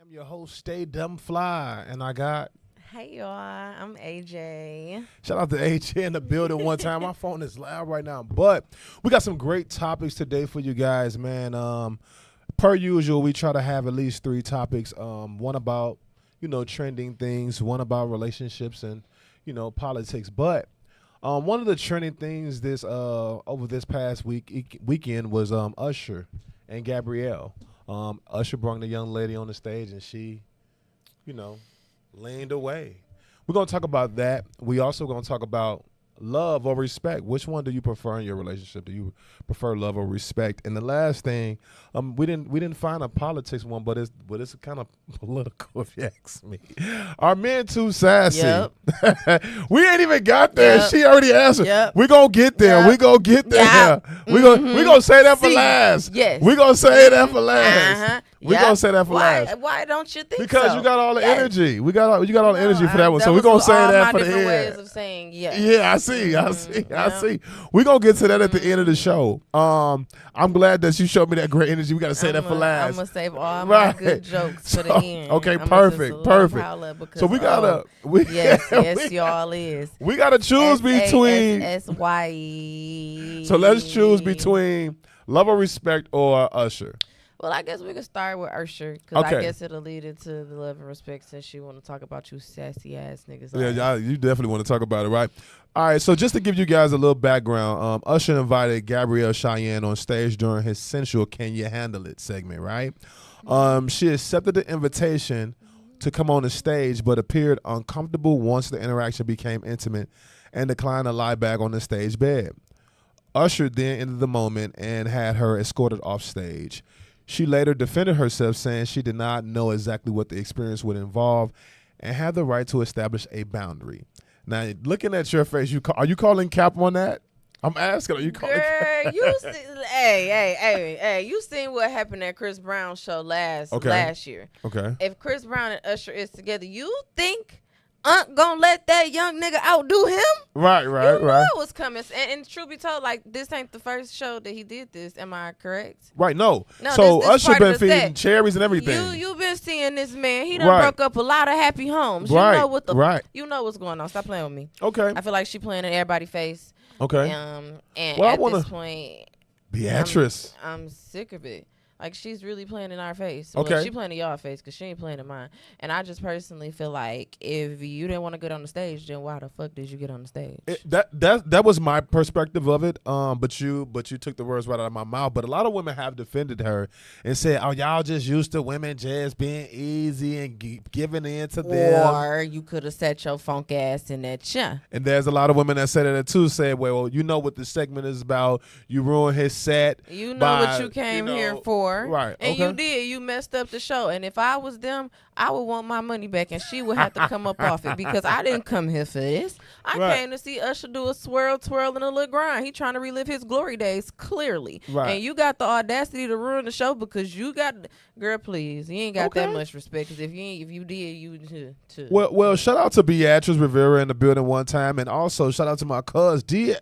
I'm your host, Stay Dumb Fly, and I got Hey y'all, I'm AJ. shout out to AJ in the building one time. My phone is loud right now, but we got some great topics today for you guys, man. Per usual, we try to have at least 3 topics. One about trending things, one about relationships, and politics. But one of the trending things this over this past weekend was Usher and Gabrielle. Usher brought the young lady on the stage, and she, leaned away. We're going to talk about that. We also going to talk about love or respect. Which one do you prefer in your relationship? Do you prefer love or respect? And the last thing, we didn't find a politics one, but it's kind of political if you ask me. Are men too sassy? Yep. We ain't even got there. Yep. She already answered. Yep. We gonna get there. Yep. We gonna get there. Yep. We gonna say that for See. last. Yes. We gonna say that for last. Uh-huh. We Yep. gonna say that for last. Why don't you think Because so? you got all the Yes. energy. You got all the energy for that one. So was we're gonna say all that my for the different end. ways of saying yes. Yeah, I see. I see. We're gonna get to that at the end of the show. I'm glad that you showed me that great energy. We gotta say that for last. I'm gonna save all my Right. good jokes for the So, end. okay, I'ma perfect, just perfect. howl up because, So we gotta yes, y'all is. we gotta choose between. SASSY. So let's choose between love or respect or Usher. Well, I guess we could start with Usher because Okay. I guess it'll lead into the love and respect since you want to talk about you sassy ass niggas. Yeah, you definitely want to talk about it, right? All right, so just to give you guys a little background, Usher invited Gabrielle Cheyenne on stage during his sensual "Can You Handle It" segment, right? She accepted the invitation to come on the stage, but appeared uncomfortable once the interaction became intimate and declined to lie back on the stage bed. Usher then ended the moment and had her escorted off stage. She later defended herself, saying she did not know exactly what the experience would involve and had the right to establish a boundary. Now, looking at your face, are you calling cap on that? I'm asking, are you calling cap? Girl, you hey, you seen what happened at Chris Brown's show last year. Okay. If Chris Brown and Usher is together, you think Unc gonna let that young nigga outdo him? Right. You knew it was coming. And truth be told, like, this ain't the first show that he did this. Am I correct? Right, no. No, So this Usher part of been the feeding set. cherries and everything. You've been seeing this man. He done Right. broke up a lot of happy homes. Right, You know what right. You know what's going on. Stop playing with me. Okay. I feel like she playing in everybody's face. Okay. And Well, I at wanna- this point, Beatrice. I'm sick of it. Like, she's really playing in our face. Okay. Well, she playing in y'all face because she ain't playing in mine. And I just personally feel like if you didn't want to get on the stage, then why the fuck did you get on the stage? That was my perspective of it. But you took the words right out of my mouth. But a lot of women have defended her and said, "Oh, y'all just used to women just being easy and giving in to them." Or you could have set your funk ass in that chair. And there's a lot of women that said it too. Said, "Well, you know what the segment is about. You ruined his set. You know by, what you came here for. Right. And okay. you did. You messed up the show. And if I was them, I would want my money back. And she would have to come up off it because I didn't come here for this. I Right. came to see Usher do a twirl, and a little grind. He trying to relive his glory days, clearly. Right. And you got the audacity to ruin the show because you got, girl, please. You ain't got that much respect. Because if you did, you too. Well, shout out to Beatrice Rivera in the building one time, and also shout out to my cuz D.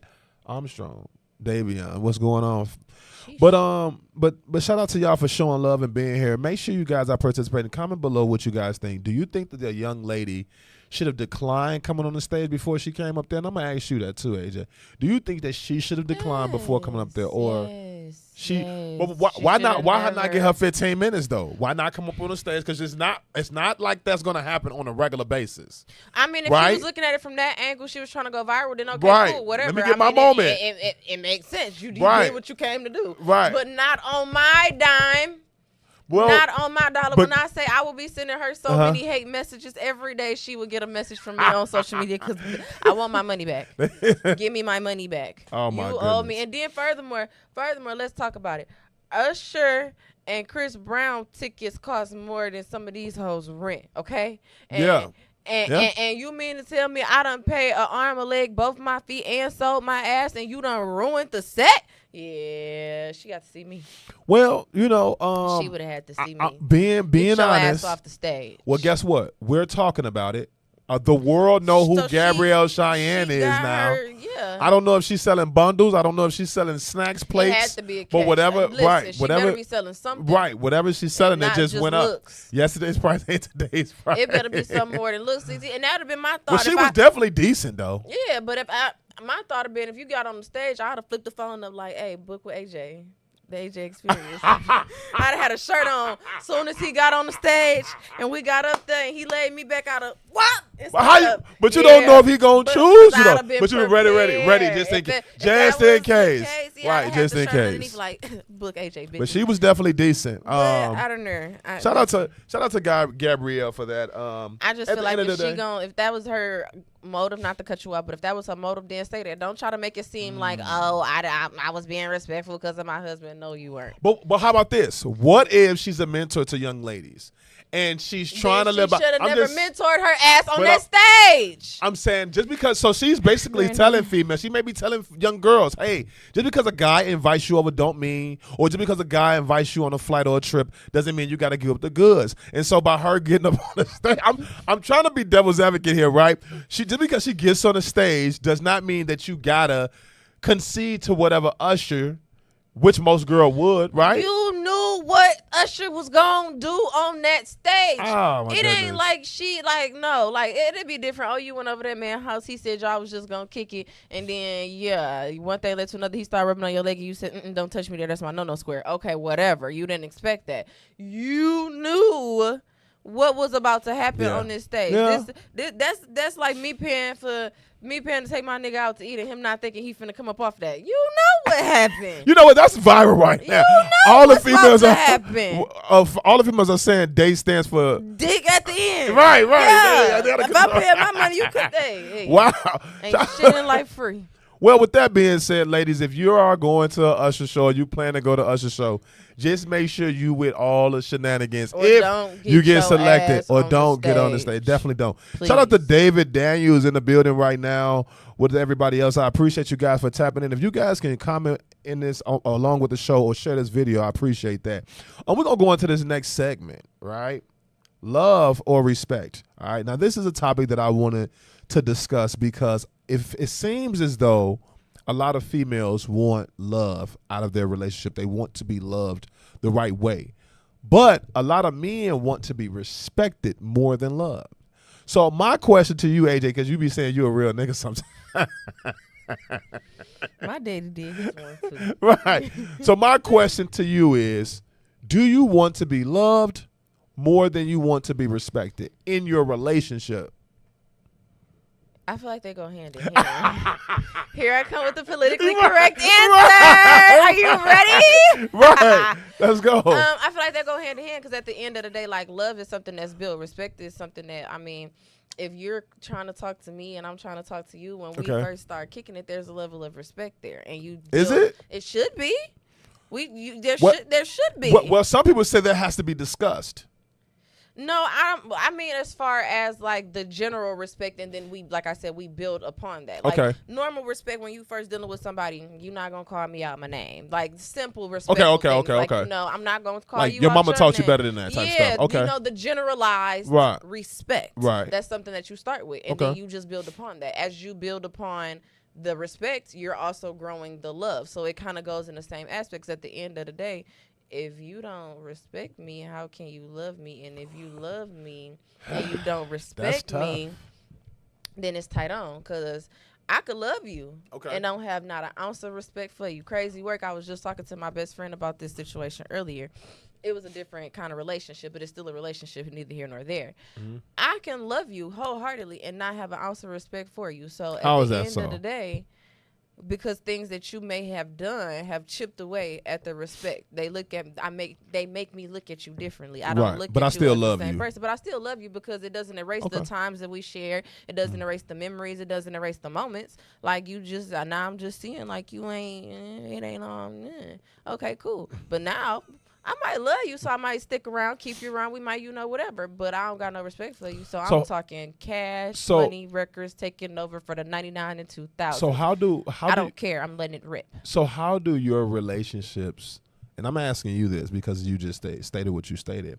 Armstrong, Davion. What's going on? But shout out to y'all for showing love and being here. Make sure you guys are participating. Comment below what you guys think. Do you think that the young lady should have declined coming on the stage before she came up there? And I'm gonna ask you that too, AJ. Do you think that she should have declined before coming up there, or she? Well, why not? Why not get her 15 minutes though? Why not come up on the stage? Because it's not like that's gonna happen on a regular basis. I mean, if right? she was looking at it from that angle, she was trying to go viral, then okay, right. cool, whatever. Let me get my mean, moment. It makes sense. You did what you came to do. Right. But not on my dime. Well, not on my dollar. When I say I will be sending her so many hate messages every day, she would get a message from me on social media because I want my money back. Give me my money back. Oh my You goodness. owe me. And then furthermore, let's talk about it. Usher and Chris Brown tickets cost more than some of these hoes rent. Okay. Yeah. And you mean to tell me I done paid an arm, a leg, both my feet, and sold my ass, and you done ruined the set? Yeah, she got to see me. Well, she would have had to see me. Being Get your honest, ass off the stage. well, guess what? We're talking about it. The world know who So Gabrielle Cheyenne she is got now. her- yeah. I don't know if she's selling bundles. I don't know if she's selling snacks, plates. It had to be a but cash. whatever, Listen, right? she Whatever, better be selling something. right? Whatever she's selling, it not just just went looks. up. Yesterday's price ain't today's price. It better be something more than looks. And that would have been my thought. Well, she if was definitely decent though. Yeah, but my thought have been if you got on the stage, I'd have flipped the phone up like, "Hey, book with AJ." The AJ experience. I'd have had a shirt on soon as he got on the stage and we got up there and he laid me back out of what? But you don't know if he gonna choose you though. But you been ready, just in case. Just in case. Right, just in case. Like, book AJ, bitch. But she was definitely decent. I don't know. Shout out to Gabrielle for that. I just feel like if that was her motive, not to cut you off, but if that was her motive, then say that. Don't try to make it seem like, oh, I was being respectful because of my husband. No, you weren't. But how about this? What if she's a mentor to young ladies and she's trying to live? She should have never mentored her ass on that stage. I'm saying just because. So she's basically telling females. She may be telling young girls, hey, just because a guy invites you over, don't mean, or just because a guy invites you on a flight or a trip, doesn't mean you got to give up the goods. And so by her getting up on the stage, I'm trying to be devil's advocate here, right? Just because she gets on the stage does not mean that you gotta concede to whatever usher. Which most girl would, right? You knew what Usher was gonna do on that stage. Oh, my it ain't goodness. like it'd be different. Oh, you went over that man's house. He said y'all was just gonna kick it, and then one thing led to another. He started rubbing on your leg, and you said, "Don't touch me there. That's my no square." Okay, whatever. You didn't expect that. You knew what was about to happen on this stage. Yeah. That's like me paying to take my nigga out to eat and him not thinking he finna come up off that. You know what happened. You know what? That's viral right now. You know all what's the females about to happen. All the females are saying "day" stands for dick at the end. Right. Yeah. They If I pay my money, you could hey. Wow. Ain't shit in life free. Well, with that being said, ladies, if you are going to an Usher show, or you plan to go to Usher show, just make sure you with all the shenanigans. Or if don't get you get your selected, ass or on don't the get on the stage. stage, definitely don't. Please. Shout out to David Daniels in the building right now with everybody else. I appreciate you guys for tapping in. If you guys can comment in this along with the show or share this video, I appreciate that. We're gonna go into this next segment, right? Love or respect. All right. Now this is a topic that I wanted to discuss because if it seems as though a lot of females want love out of their relationship. They want to be loved the right way. But a lot of men want to be respected more than loved. So my question to you, AJ, because you be saying you're a real nigga sometimes. My daddy did his one too. Right. So my question to you is, do you want to be loved more than you want to be respected in your relationship? I feel like they go hand in hand. Here I come with the politically correct answer. Are you ready? Right. Let's go. I feel like they go hand in hand because at the end of the day, like, love is something that's built. Respect is something that, I mean, if you're trying to talk to me and I'm trying to talk to you, when we first start kicking it, there's a level of respect there. And you is it? It should be. There should be. Well, some people say that has to be discussed. No, I mean, as far as like the general respect, and then we, like I said, we build upon that. Like, normal respect when you first dealing with somebody, you're not gonna call me out my name. Like simple respect. Okay. No, I'm not gonna call you. Your out mama your taught name. you better than that type stuff. Okay. You know, the generalized respect. Right. That's something that you start with, and then you just build upon that. As you build upon the respect, you're also growing the love. So it kind of goes in the same aspects. At the end of the day, if you don't respect me, how can you love me? And if you love me and you don't respect me, then it's tight on. Because I could love you and don't have not an ounce of respect for you. Crazy work. I was just talking to my best friend about this situation earlier. It was a different kind of relationship, but it's still a relationship, neither here nor there. Mm-hmm. I can love you wholeheartedly and not have an ounce of respect for you. So at the end of the day, because things that you may have done have chipped away at the respect. They make me look at you differently. I don't look at you as the same person, but I still love you because it doesn't erase the times that we share. It doesn't erase the memories. It doesn't erase the moments. Like you just now I'm just seeing like you ain't it ain't on. Okay, cool. But now I might love you, so I might stick around, keep you around. We might, whatever. But I don't got no respect for you. So I'm talking cash, money, records, taking over for the 99 and 2000. So I don't care. I'm letting it rip. So how do your relationships, and I'm asking you this because you just stated what you stated.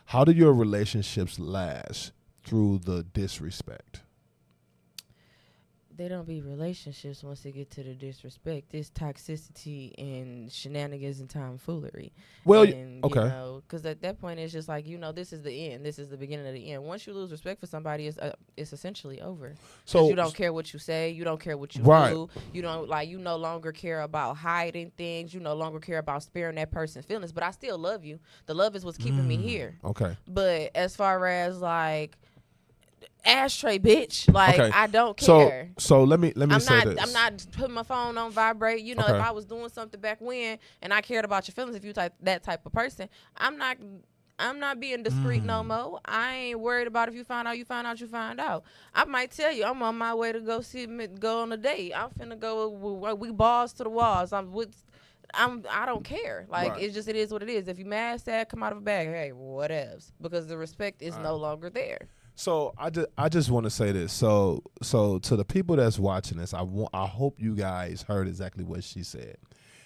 How do your relationships last through the disrespect? They don't be relationships once they get to the disrespect. It's toxicity and shenanigans and tomfoolery. Well, and, okay. You know, because at that point, it's just like, you know, this is the end. This is the beginning of the end. Once you lose respect for somebody, it's essentially over. So you don't care what you say. You don't care what you do. You don't you no longer care about hiding things. You no longer care about sparing that person's feelings. But I still love you. The love is what's keeping me here. Okay. But as far as ashtray, bitch. Okay. I don't care. So let me say this. I'm not putting my phone on vibrate. You know, if I was doing something back when and I cared about your feelings, if you that type of person, I'm not being discreet no more. I ain't worried about if you find out, you find out, you find out. I might tell you I'm on my way to go on a date. I'm finna go. We balls to the walls. I don't care. It's just, it is what it is. If you mad, sad, come out of a bag. Hey, whatevs. Because the respect is no longer there. So I just want to say this. So to the people that's watching this, I hope you guys heard exactly what she said,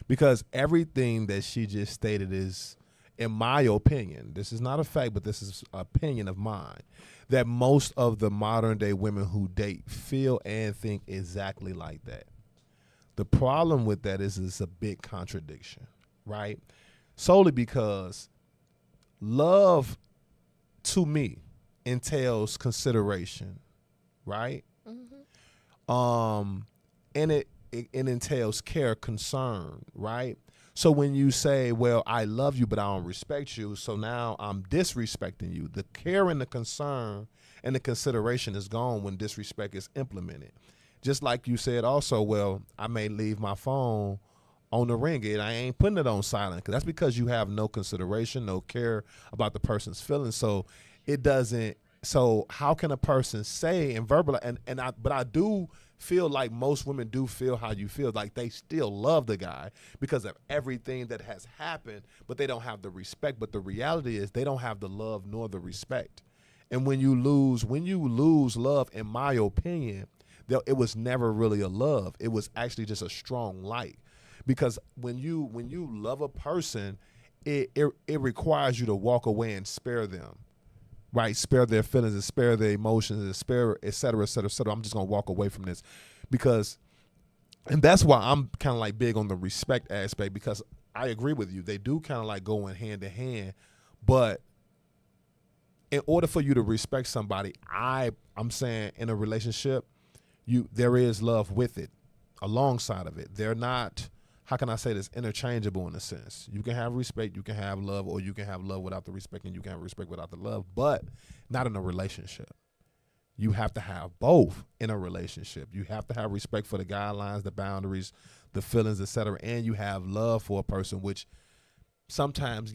because everything that she just stated is, in my opinion, this is not a fact, but this is an opinion of mine, that most of the modern day women who date feel and think exactly like that. The problem with that is it's a big contradiction, right? Solely because love, to me, entails consideration, right? And it entails care, concern, right? So when you say, well, I love you, but I don't respect you, so now I'm disrespecting you. The care and the concern and the consideration is gone when disrespect is implemented. Just like you said also, well, I may leave my phone on the ring and I ain't putting it on silent. That's because you have no consideration, no care about the person's feelings. So it doesn't. So how can a person say and verbalize? But I do feel like most women do feel how you feel, like they still love the guy because of everything that has happened, but they don't have the respect. But the reality is they don't have the love nor the respect. And when you lose love, in my opinion, it was never really a love. It was actually just a strong like, because when you love a person, it requires you to walk away and spare them. Right, spare their feelings and spare their emotions and spare, et cetera, et cetera, et cetera. I'm just gonna walk away from this and that's why I'm kind of like big on the respect aspect, because I agree with you. They do kind of like go in hand in hand, but in order for you to respect somebody, I'm saying in a relationship, there is love with it, alongside of it. They're not, how can I say this, interchangeable in a sense. You can have respect, you can have love, or you can have love without the respect, and you can have respect without the love, but not in a relationship. You have to have both in a relationship. You have to have respect for the guidelines, the boundaries, the feelings, etc., and you have love for a person, which sometimes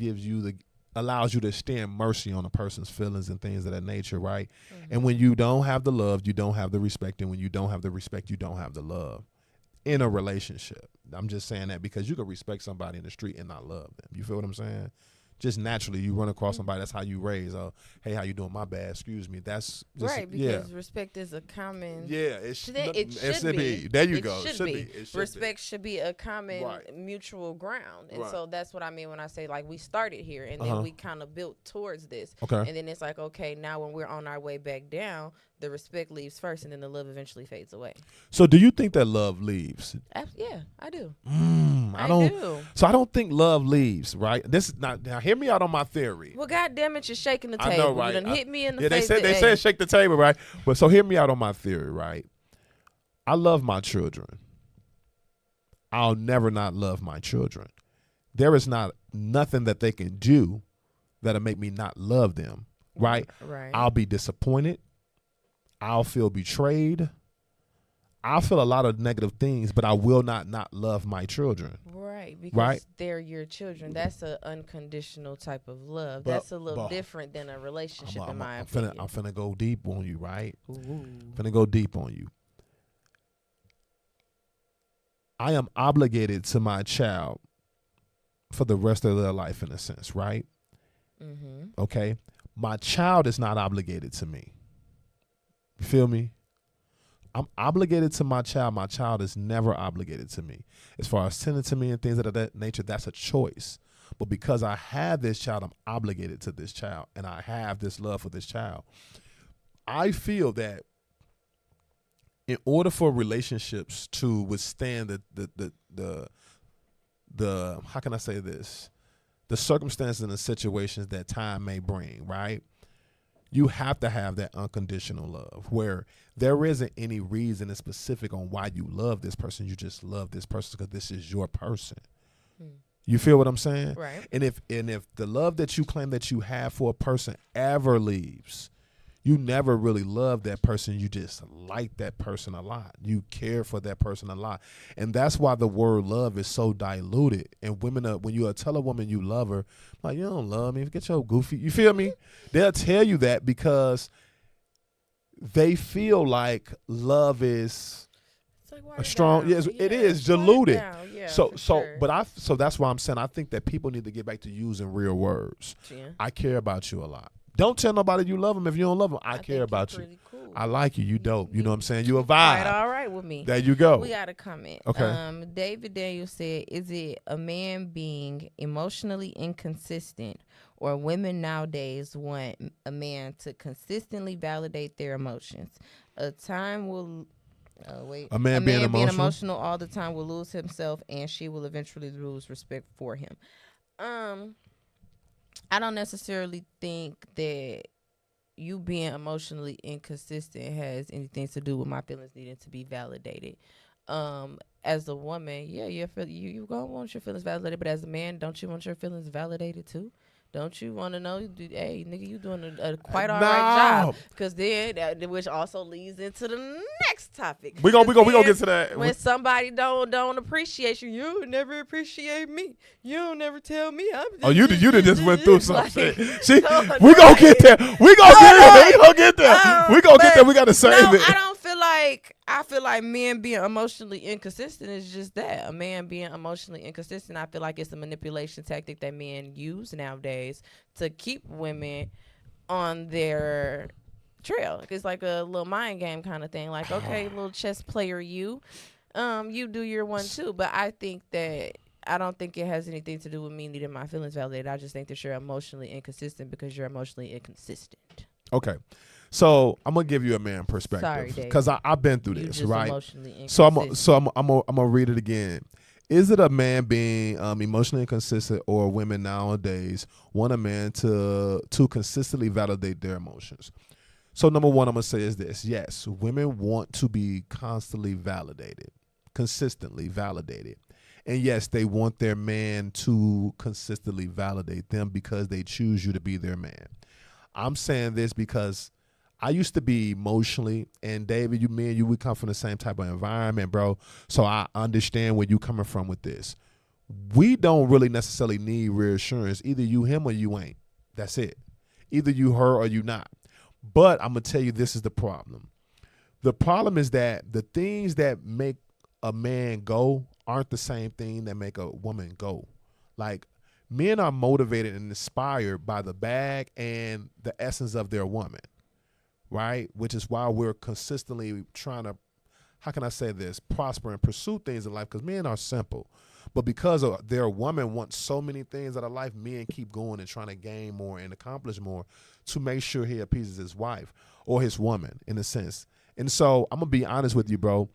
allows you to extend mercy on a person's feelings and things of that nature, right? Mm-hmm. And when you don't have the love, you don't have the respect, and when you don't have the respect, you don't have the love in a relationship. I'm just saying that because you can respect somebody in the street and not love them. You feel what I'm saying? Just naturally, you run across somebody, that's how you raise. Oh, hey, how you doing? My bad, excuse me. That's just, right, because respect is a common. Yeah, it should be. There you go. It should be. Respect should be a common mutual ground, and so that's what I mean when I say like we started here and then we kind of built towards this. Okay, and then it's like, okay, now when we're on our way back down, the respect leaves first, and then the love eventually fades away. So, do you think that love leaves? Yeah, I do. I do. So I don't think love leaves, right? This is not. Now, hear me out on my theory. Well, goddamn it, you're shaking the table. I know, right? You done hit me in the face. They said shake the table, right? But so hear me out on my theory, right? I love my children. I'll never not love my children. There is not nothing that they can do that'll make me not love them, right? Right. I'll be disappointed. I'll feel betrayed. I'll feel a lot of negative things, but I will not love my children. Right, because they're your children. That's an unconditional type of love. That's a little different than a relationship, in my opinion. I'm finna go deep on you, right? Ooh. Finna go deep on you. I am obligated to my child for the rest of their life, in a sense, right? Mm-hmm. Okay? My child is not obligated to me. You feel me? I'm obligated to my child. My child is never obligated to me. As far as tending to me and things of that nature, that's a choice. But because I have this child, I'm obligated to this child, and I have this love for this child. I feel that in order for relationships to withstand the how can I say this, the circumstances and the situations that time may bring, right? You have to have that unconditional love where there isn't any reason in specific on why you love this person. You just love this person because this is your person. You feel what I'm saying? Right. And if the love that you claim that you have for a person ever leaves, you never really love that person. You just like that person a lot. You care for that person a lot. And that's why the word love is so diluted. And women, when you tell a woman you love her, like, you don't love me, get your goofy. You feel me? They'll tell you that because they feel like love is a strong, yes, it is diluted. Yeah, so sure. So that's why I'm saying I think that people need to get back to using real words. Yeah. I care about you a lot. Don't tell nobody you love them if you don't love them. I care about you. Really cool. I like you. You dope. You know what I'm saying? You a vibe. Quite all right with me. There you go. We got a comment. Okay. David Daniel said, "Is it a man being emotionally inconsistent, or women nowadays want a man to consistently validate their emotions? A time will." A man being emotional all the time will lose himself, and she will eventually lose respect for him. I don't necessarily think that you being emotionally inconsistent has anything to do with my feelings needing to be validated. As a woman, yeah, you gonna want your feelings validated, but as a man, don't you want your feelings validated too? Don't you want to know, hey, nigga, you doing a quite all right job? Because then, which also leads into the next topic. We gonna get to that. When somebody don't appreciate you, you never appreciate me. You don't never tell me. You did just went through something. See, no, we gonna get there. We gonna get there. We gonna get there. We gotta save it. I don't feel like. I feel like men being emotionally inconsistent is just that. A man being emotionally inconsistent, I feel like it's a manipulation tactic that men use nowadays to keep women on their trail. It's like a little mind game kind of thing. Like, okay, little chess player, you do your one too. But I don't think it has anything to do with me needing my feelings validated. I just think that you're emotionally inconsistent because you're emotionally inconsistent. Okay. So I'm gonna give you a man perspective because I've been through this, right? So I'm gonna read it again. Is it a man being emotionally inconsistent, or women nowadays want a man to consistently validate their emotions? So number one, I'm gonna say is this: yes, women want to be constantly validated, consistently validated, and yes, they want their man to consistently validate them because they choose you to be their man. I'm saying this because I used to be emotionally, and David, me and you, we come from the same type of environment, bro. So I understand where you coming from with this. We don't really necessarily need reassurance. Either you him or you ain't. That's it. Either you her or you not. But I'm going to tell you, this is the problem. The problem is that the things that make a man go aren't the same thing that make a woman go. Like, men are motivated and inspired by the bag and the essence of their woman. Right? Which is why we're consistently trying to, how can I say this, prosper and pursue things in life, because men are simple. But because their woman wants so many things out of life, men keep going and trying to gain more and accomplish more to make sure he appeases his wife or his woman, in a sense. And so I'm going to be honest with you, bro.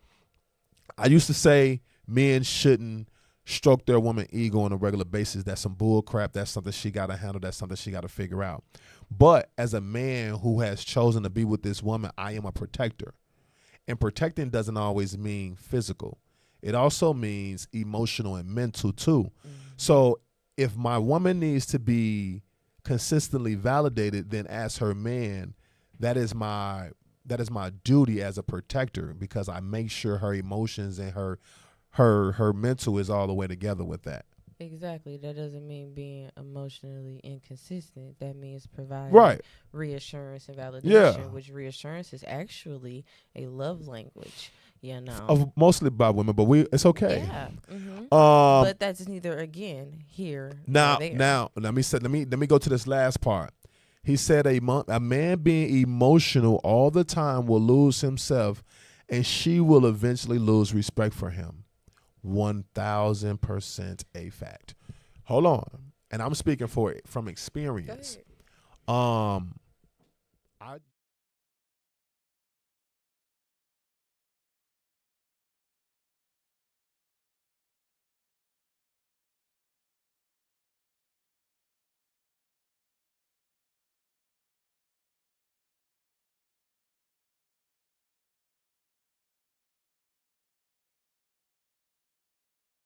I used to say men shouldn't stroke their woman ego on a regular basis. That's some bull crap. That's something she got to handle. That's something she got to figure out. But as a man who has chosen to be with this woman, I am a protector. And protecting doesn't always mean physical. It also means emotional and mental too. Mm-hmm. So if my woman needs to be consistently validated, then as her man, that is my duty as a protector, because I make sure her emotions and her mental is all the way together with that. Exactly. That doesn't mean being emotionally inconsistent. That means providing reassurance and validation, which reassurance is actually a love language, you know. Mostly by women, but it's okay. Yeah. Mm-hmm. But that's neither here now, nor there. Now, let me go to this last part. He said a man being emotional all the time will lose himself, and she will eventually lose respect for him. 1,000% a fact. Hold on, and I'm speaking from experience. I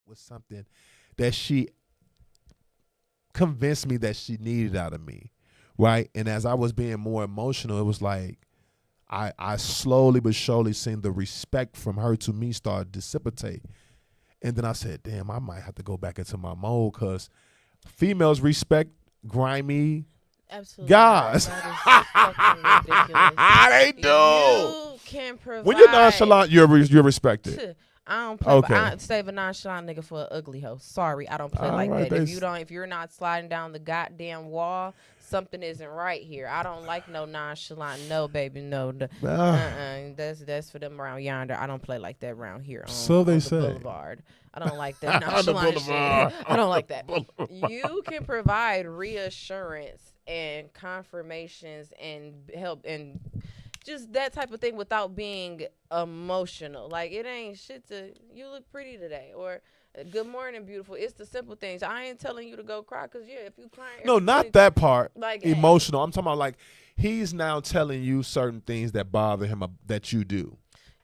was something that she convinced me that she needed out of me, right? And as I was being more emotional, it was like I slowly but surely seen the respect from her to me start to dissipate. And then I said, damn, I might have to go back into my mode because females respect grimy Absolutely guys. That is fucking ridiculous. They do. You can provide. When you're nonchalant, you're respected. I don't play. Okay. I save a nonchalant nigga for an ugly hoe. Sorry, I don't play like right, that. If you're not sliding down the goddamn wall, something isn't right here. I don't like no nonchalant. No, baby, no. That's for them around yonder. I don't play like that around here. So they on say. the boulevard. I don't like that nonchalant shit. I don't like that. You can provide reassurance and confirmations and help and just that type of thing without being emotional. Like, it ain't shit to, you look pretty today, or good morning, beautiful. It's the simple things. I ain't telling you to go cry, because, yeah, if you crying. No, not that part. Like, emotional. I'm talking about, like, he's now telling you certain things that bother him that you do.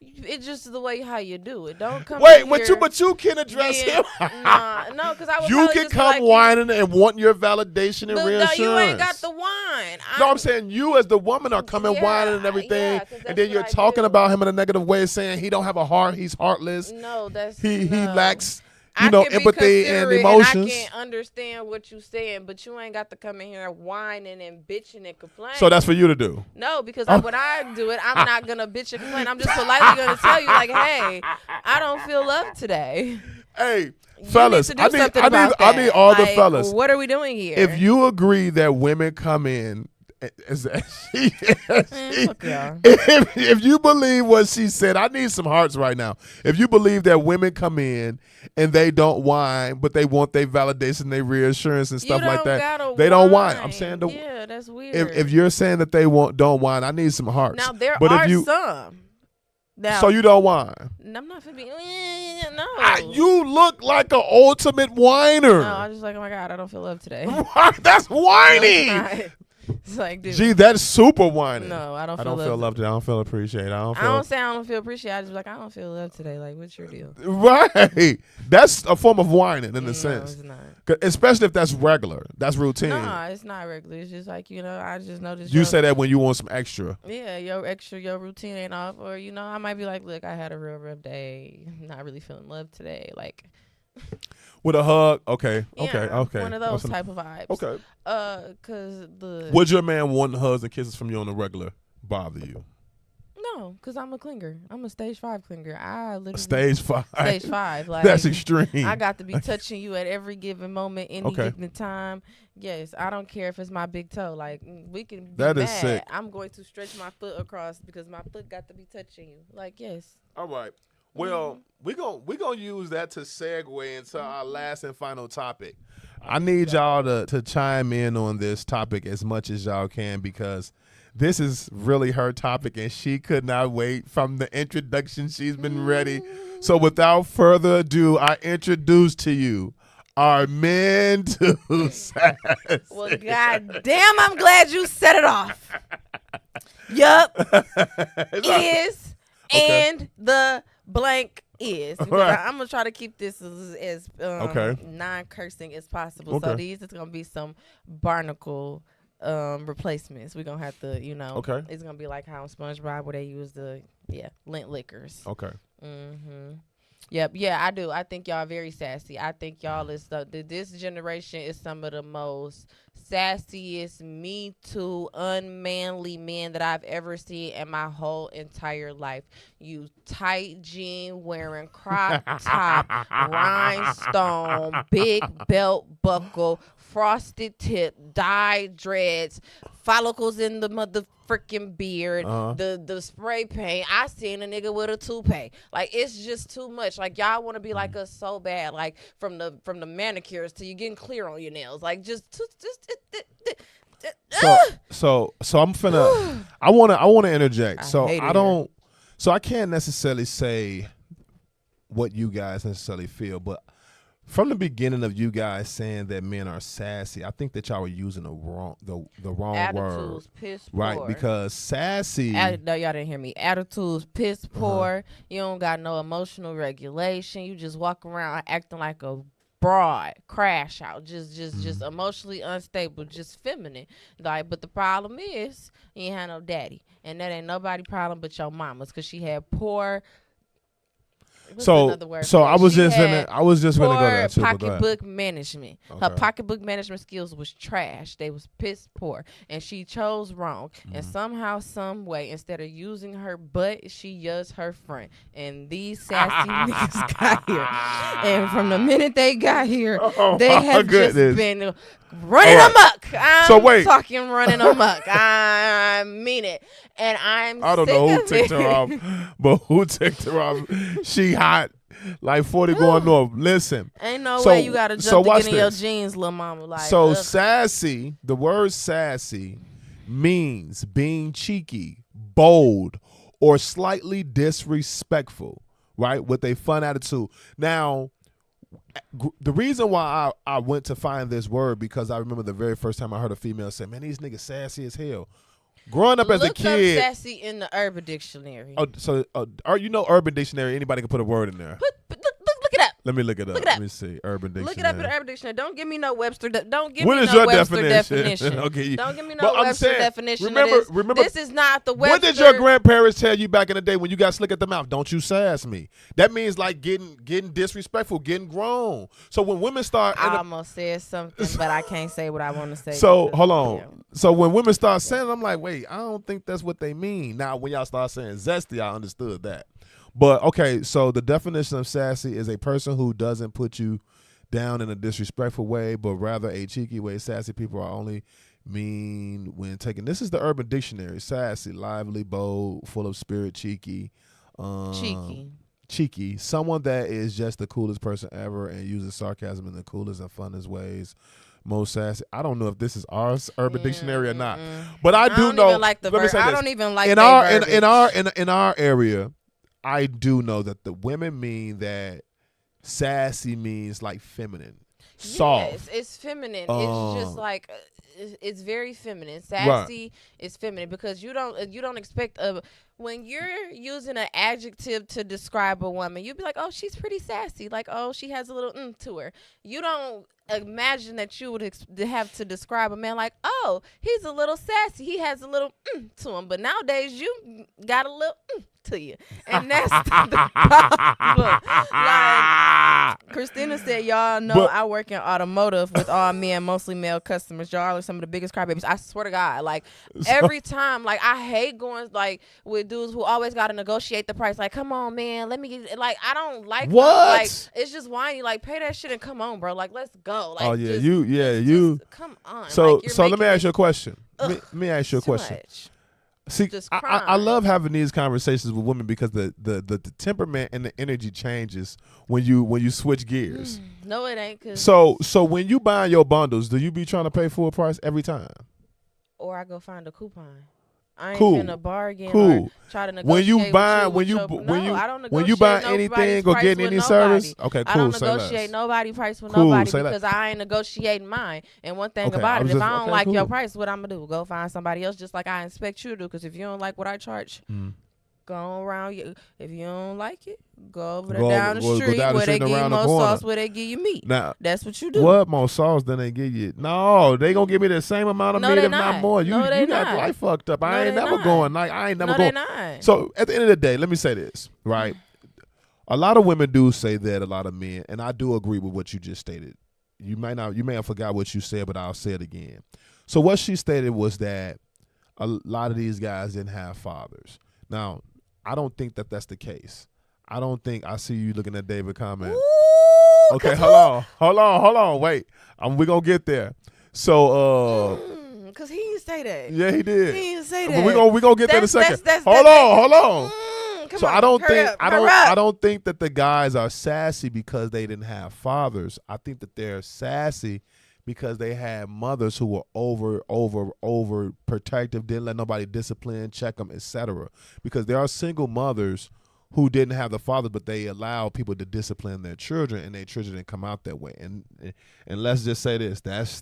It's just the way how you do it. Don't come. Wait, but you can address him. No, because I would. You can come whining and want your validation and reassurance. No, you ain't got the wine. No, I'm saying you as the woman are coming whining and everything, and then you're talking about him in a negative way, saying he don't have a heart, he's heartless. No, he lacks. Empathy and emotions. And I can't understand what you're saying, but you ain't got to come in here whining and bitching and complaining. So that's for you to do. No, because when I do it, I'm not gonna bitch and complain. I'm just politely gonna tell you, like, hey, I don't feel loved today. Hey, fellas, I need all the fellas. What are we doing here? If you agree that women come in, if you believe what she said, I need some hearts right now. If you believe that women come in and they don't whine, but they want their validation, their reassurance and stuff like that, they don't whine. I'm saying, yeah, that's weird. If you're saying that they don't whine, I need some hearts. Now there are some. Now, so you don't whine? I'm not gonna be. No. You look like an ultimate whiner. No, I'm just like, oh my god, I don't feel loved today. That's whiny. No, it's like, dude. Gee, that's super whiny. No, I don't feel loved today. I don't feel appreciated. I don't say I don't feel appreciated. I just like, I don't feel loved today. Like, what's your deal? Right. That's a form of whining in a sense. It's not. Especially if that's regular. That's routine. No, it's not regular. It's just like, I just noticed. You say that when you want some extra. Yeah, your routine ain't off. Or, I might be like, look, I had a real rough day. Not really feeling loved today. Like. With a hug, okay. One of those type of vibes. Okay. Cause would your man want hugs and kisses from you on the regular bother you? No, cause I'm a clinger. I'm a stage 5 clinger. I literally stage 5. Stage 5. Like, that's extreme. I got to be touching you at every given moment, any given time. Yes, I don't care if it's my big toe. Like, we can be that mad. Is sick. I'm going to stretch my foot across because my foot got to be touching you. Like, yes. All right. Well, we gonna use that to segue into our last and final topic. I need y'all to chime in on this topic as much as y'all can, because this is really her topic and she could not wait. From the introduction, she's been ready. So without further ado, I introduce to you our men to Sassy. Well, goddamn, I'm glad you set it off. Yup. Is and the blank is. Right. I'm gonna try to keep this as non-cursing as possible. Okay. So these is gonna be some barnacle replacements. We're gonna have to, it's gonna be like how on SpongeBob where they use the lint liquors. Okay. Mm-hmm. Yep. Yeah, I do. I think y'all very sassy. I think y'all is this generation is some of the most sassiest, Me Too, unmanly men that I've ever seen in my whole entire life. You tight jean wearing, crop top, rhinestone, big belt buckle, frosted tip, dyed dreads, follicles in the motherfucking beard, the spray paint. I seen a nigga with a toupee. Like, it's just too much. Like, y'all want to be like us so bad. Like, from the manicures to you getting clear on your nails. Like, so I'm finna. I wanna interject. So I can't necessarily say what you guys necessarily feel, but from the beginning of you guys saying that men are sassy, I think that y'all were using the wrong wrong Attitudes, word, piss right? poor. Because sassy. No, y'all didn't hear me. Attitudes, piss poor. You don't got no emotional regulation. You just walk around acting like a broad, crash out, just emotionally unstable, just feminine. Like, but the problem is you ain't had no daddy, and that ain't nobody problem but your mama's, cause she had poor. So I was just gonna go there too. Pocketbook management. Okay. Her pocketbook management skills was trash. They was piss poor, and she chose wrong. And somehow, some way, instead of using her butt, she used her front. And these sassy niggas got here. And from the minute they got here, they have just been running amok. I'm talking running amok. I mean it. And I don't know who ticked her off, but who ticked her off? She hot, like 40 going north. Listen, ain't no way you gotta jump to get in your jeans, little mama. Like, sassy. The word sassy means being cheeky, bold, or slightly disrespectful, right? With a fun attitude. Now, the reason why I went to find this word, because I remember the very first time I heard a female say, "Man, these niggas sassy as hell." Growing up as a kid, look up sassy in the Urban Dictionary. You know, Urban Dictionary. Anybody can put a word in there. Look it up. Let me look it up. Let me see. Urban Dictionary. Look it up in the Urban Dictionary. Don't give me no Webster. Don't give what me is no your Webster definition. definition. Don't give me no Webster definition. Remember, this is not the Webster. What did your grandparents tell you back in the day when you got slick at the mouth? Don't you sass me. That means like getting disrespectful, getting grown. So when women start, I almost said something, but I can't say what I want to say. So hold on. Yeah. So when women start saying, I'm like, wait, I don't think that's what they mean. Now when y'all start saying zesty, I understood that. But okay, so the definition of sassy is a person who doesn't put you down in a disrespectful way, but rather a cheeky way. Sassy people are only mean when taken. This is the Urban Dictionary. Sassy, lively, bold, full of spirit, cheeky. Cheeky. Someone that is just the coolest person ever and uses sarcasm in the coolest and funnest ways. Most sassy. I don't know if this is our Urban Dictionary or not, but I do know. I don't even like in our area. I do know that the women mean that sassy means like feminine, soft. Yes, it's feminine. It's just like it's very feminine. Sassy is feminine because you don't expect when you're using an adjective to describe a woman, you'd be like, oh, she's pretty sassy. Like, oh, she has a little to her. You don't imagine that you would have to describe a man like, oh, he's a little sassy. He has a little to him. But nowadays, you got a little to you. And that's the problem. Like Christina said, y'all know I work in automotive with all men, mostly male customers. Y'all are some of the biggest crybabies. I swear to God. Like, every time, like, I hate going, like, with dudes who always got to negotiate the price. Like, come on, man, let me get, like, I don't like what? Like, it's just whiny. Like, pay that shit and come on, bro. Like, let's go. Like, just, come on. So let me ask you a question. Let me ask you a question. Much. See, I love having these conversations with women because the temperament and the energy changes when you switch gears. No, it ain't. So when you buy your bundles, do you be trying to pay full price every time? Or I go find a coupon. I ain't finna bargain or try to negotiate. When you buy anything or get any service, okay, cool. I don't negotiate nobody price with nobody because I ain't negotiating mine. And one thing about it, if I don't like your price, what I'm gonna do? Go find somebody else, just like I expect you to do. Because if you don't like what I charge, go around you. If you don't like it, go over there down the street where they give you more sauce, where they give you meat. Now, that's what you do. What more sauce than they give you? No, they gonna give me the same amount of meat, if not more. You got life fucked up. I ain't never going. Like, I ain't never going. So at the end of the day, let me say this, right? A lot of women do say that, a lot of men, and I do agree with what you just stated. You may have forgot what you said, but I'll say it again. So what she stated was that a lot of these guys didn't have fathers. Now, I don't think that that's the case. I see you looking at David comment. Ooh, okay, hold on. Wait, we're going to get there. So, because he didn't say that. Yeah, he did. He didn't say that. But we're going to get there in a second. Hold on. So I don't think that the guys are sassy because they didn't have fathers. I think that they're sassy because they had mothers who were over protective, didn't let nobody discipline, check them, etc. Because there are single mothers who didn't have the father, but they allow people to discipline their children, and their children didn't come out that way. And let's just say this: that's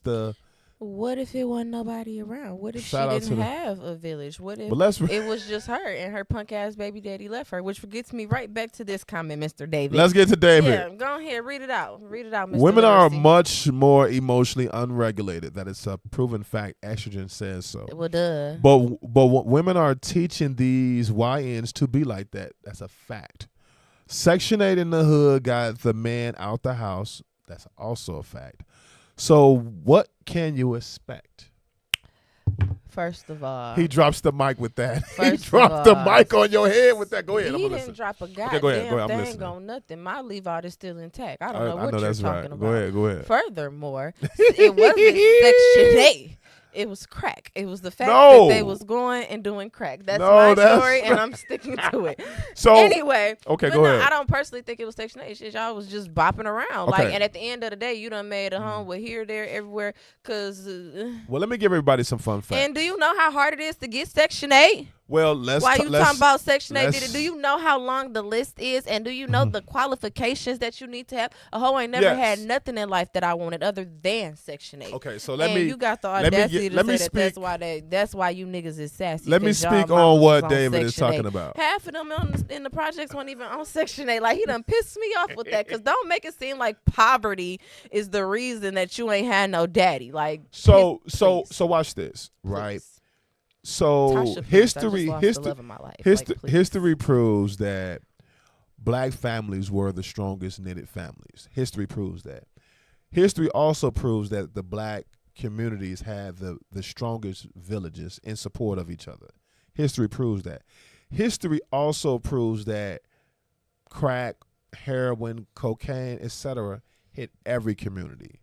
the. What if it wasn't nobody around? What if Shout out she to didn't have a village? What if But it was just her and her punk ass baby daddy left her? Which gets me right back to this comment, Mr. David. let's get to David. Yeah, go ahead, read it out. Read it out, Mr. Women are Literacy. much more emotionally unregulated. That is a proven fact. Estrogen says so. Well, duh. But women are teaching these YNs to be like that. That's a fact. Section 8 in the hood got the man out the house. That's also a fact. So what can you expect? First of all, He drops the mic with that. He First of dropped the all, mic on your head with that. Go ahead. I'm he gonna didn't listen. drop a goddamn Okay, go ahead. I'm thing listening. on nothing. My leave-out is still intact. I don't know I what know you're that's talking right. about. Go ahead. Furthermore, it wasn't Section 8. It was crack. It was the fact No. that they was going and doing crack. That's No, my that's story, and not- I'm sticking to it. So Anyway, okay, but go no, ahead. I don't personally think it was Section 8 shit. Y'all was just bopping around. Okay. Like, and at the end of the day, you done made a home with here, there, everywhere. Cause, Well, let me give everybody some fun facts. and do you know how hard it is to get Section 8? Well, let's. Why you talking about Section 8? let's- Do you know how long the list is? And do you know the qualifications that you need to have? A hoe ain't never Yes. had nothing in life that I wanted other than Section 8. Okay, so And you got the let me audacity get- let to me say that speak- that's why you niggas is sassy. Let me 'cause y'all speak mamas on what was David is Section talking 8. about. Half of them in the projects weren't even on Section 8. Like, he done pissed me off with that. Because don't make it seem like poverty is the reason that you ain't had no daddy. Like, So please. watch this, right? Please. So Tasha, please. I just lost the history love of my life. Like, please. history proves that black families were the strongest knitted families. History proves that. History also proves that the black communities had the strongest villages in support of each other. History proves that. History also proves that crack, heroin, cocaine, etc. hit every community.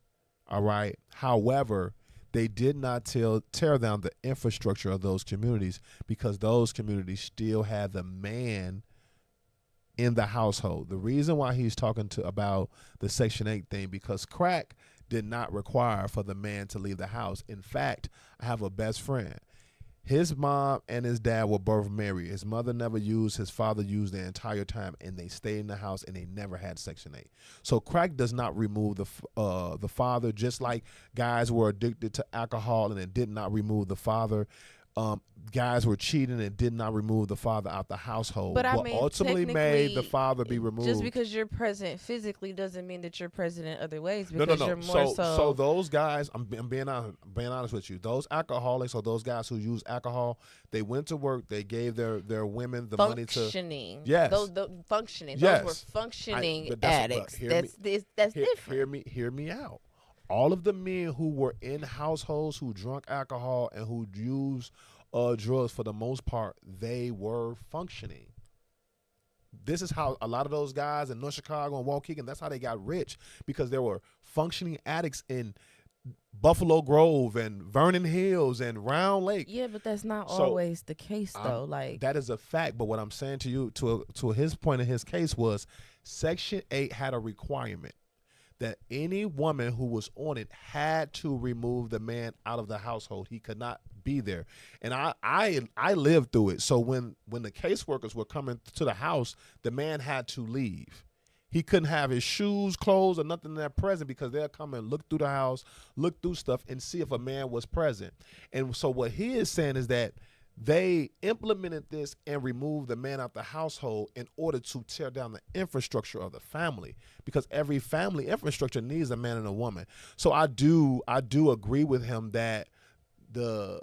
All right. However, they did not tear down the infrastructure of those communities because those communities still had the man in the household. The reason why he's talking about the Section 8 thing, because crack did not require for the man to leave the house. In fact, I have a best friend. His mom and his dad were both married. His mother never used, his father used the entire time, and they stayed in the house and they never had Section 8. So crack does not remove the father, just like guys were addicted to alcohol and it did not remove the father. Guys were cheating and did not remove the father out the household. But I what mean, ultimately made the technically, father be removed. Just because you're present physically doesn't mean that you're present in other ways. No. Because you're more So those guys, I'm being honest with you. Those alcoholics or those guys who use alcohol, they went to work. They gave their women the money to functioning. Yes. The functioning. Yes. Those were functioning but that's- but addicts. hear That's different. Hear me out. All of the men who were in households who drank alcohol and who used drugs, for the most part, they were functioning. This is how a lot of those guys in North Chicago and Waukegan, that's how they got rich, because there were functioning addicts in Buffalo Grove and Vernon Hills and Round Lake. Yeah, but that's not So, always the case, though. Like, that is a fact. But what I'm saying to you, to his point in his case, was Section 8 had a requirement that any woman who was on it had to remove the man out of the household. He could not be there. And I lived through it. So when the caseworkers were coming to the house, the man had to leave. He couldn't have his shoes, clothes, or nothing there present, because they'll come and look through the house, look through stuff, and see if a man was present. And so what he is saying is that they implemented this and removed the man out the household in order to tear down the infrastructure of the family, because every family infrastructure needs a man and a woman. So I do agree with him that the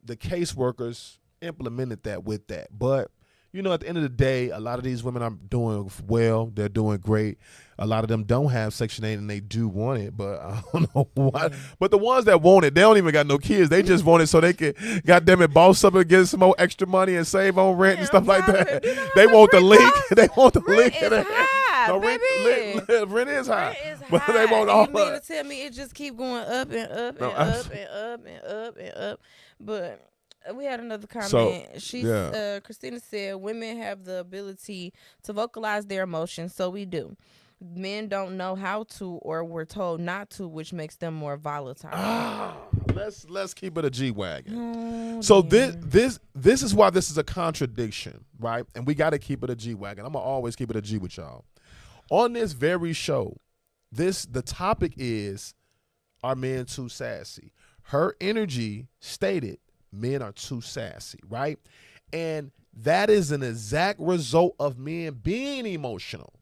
caseworkers implemented that with that. But you know, at the end of the day, a lot of these women are doing well. They're doing great. A lot of them don't have Section 8 and they do want it, but I don't know why. But the ones that want it, they don't even got no kids. They just want it so they can, goddamn it, boss up and get some more extra money and save on rent and stuff like that. They want the link. They want the link. Rent is high, No, baby. rent is high. Rent is But high. they want all You mean that. to tell me it just keep going up and up and No, up and up and up and up? But we had another comment. So, Christina said, women have the ability to vocalize their emotions, so we do. Men don't know how to, or were told not to, which makes them more volatile. Let's keep it a G-Wagon. Oh, So dear. this is why this is a contradiction, right? And we got to keep it a G-Wagon. I'm going to always keep it a G with y'all. On this very show, the topic is, are men too sassy? Her energy stated men are too sassy, right? And that is an exact result of men being emotional.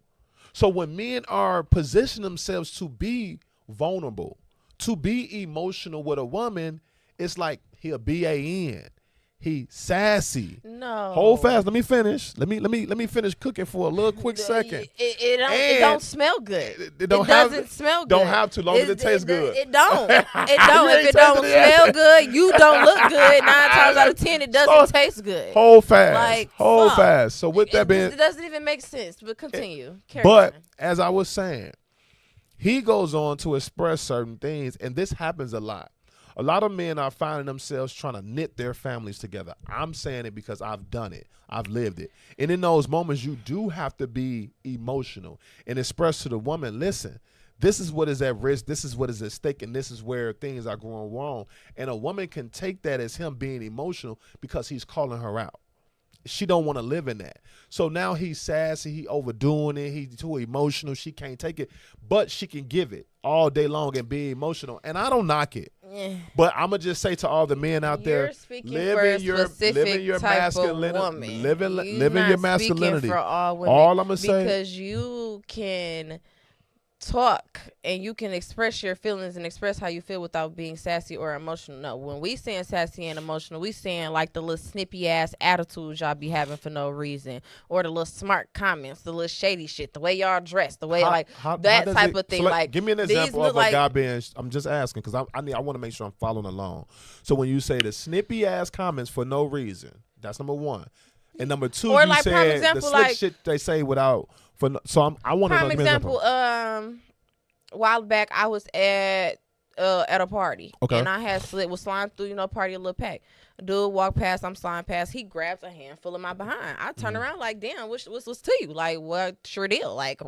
So when men are positioning themselves to be vulnerable, to be emotional with a woman, it's like he a BAN. He sassy. No. Hold fast. Let me finish. Let me finish cooking for a little quick second. It don't smell good. It doesn't smell good. Don't have to, long as it tastes good. It don't. It don't. If it don't smell good, you don't look good. 9 times out of 10, it doesn't taste good. Hold fast. Like, hold fast. So with that being, it doesn't even make sense. But continue. But as I was saying, he goes on to express certain things, and this happens a lot. A lot of men are finding themselves trying to knit their families together. I'm saying it because I've done it. I've lived it. And in those moments, you do have to be emotional and express to the woman, listen, this is what is at risk, this is what is at stake, and this is where things are going wrong. And a woman can take that as him being emotional because he's calling her out. She don't want to live in that. So now he's sassy, he overdoing it, he's too emotional, she can't take it, but she can give it all day long and be emotional. And I don't knock it. But I'm going to just say to all the men out there, live in your masculinity. Live in your masculinity. For all women, all I'm going to say. Because you can talk and you can express your feelings and express how you feel without being sassy or emotional. No, when we saying sassy and emotional, we saying like the little snippy ass attitudes y'all be having for no reason, or the little smart comments, the little shady shit, the way y'all dress, the way that type of thing. Like, give me an example of a guy being. I'm just asking because I want to make sure I'm following along. So when you say the snippy ass comments for no reason, that's number one, and number two, or you like, said example, the slick like, shit they say without. So I want to know. Prime example. A while back, I was at a party, and I had was sliding through, party a little pack. Dude walked past, I'm sliding past. He grabs a handful of my behind. I turn around like, damn, what's to you? Like, what's your deal? Like,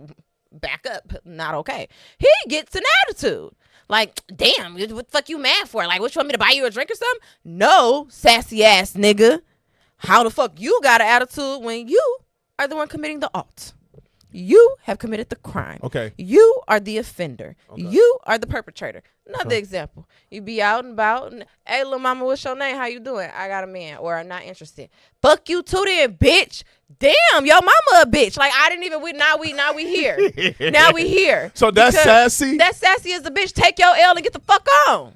back up, not okay. He gets an attitude. Like, damn, what the fuck you mad for? Like, what, you want me to buy you a drink or something? No, sassy ass nigga. How the fuck you got an attitude when you are the one committing the alt? You have committed the crime. Okay. You are the offender. Okay. You are the perpetrator. Another example. You be out and about and, hey, little mama, what's your name? How you doing? I got a man, or I'm not interested. Fuck you too then, bitch. Damn, your mama a bitch. Like, I didn't even, now we here. Now we here. So that's sassy? That's sassy as a bitch. Take your L and get the fuck on.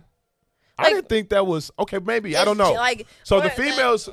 I didn't think that was okay. Maybe I don't know. Like, so the females,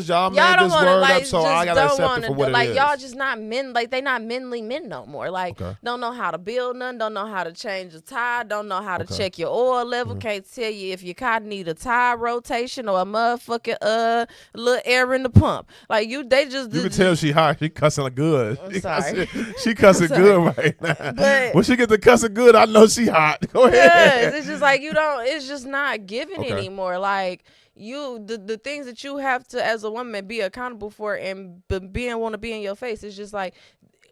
y'all made don't this wanna, word like, up, so I gotta accept it for what it is. Y'all just not men. Like, they not manly men no more. Like, don't know how to build none. Don't know how to change a tire. Don't know how to check your oil level. Can't tell you if your car need a tire rotation or a motherfucking little air in the pump. Like, they just. You can tell she hot. She cussing good. I'm sorry. She cussing good right now. But when she get the cussing good, I know she hot. Go ahead. It's just like it's just not giving anymore. Like, the things that you have to as a woman be accountable for and want to be in your face, it's just like,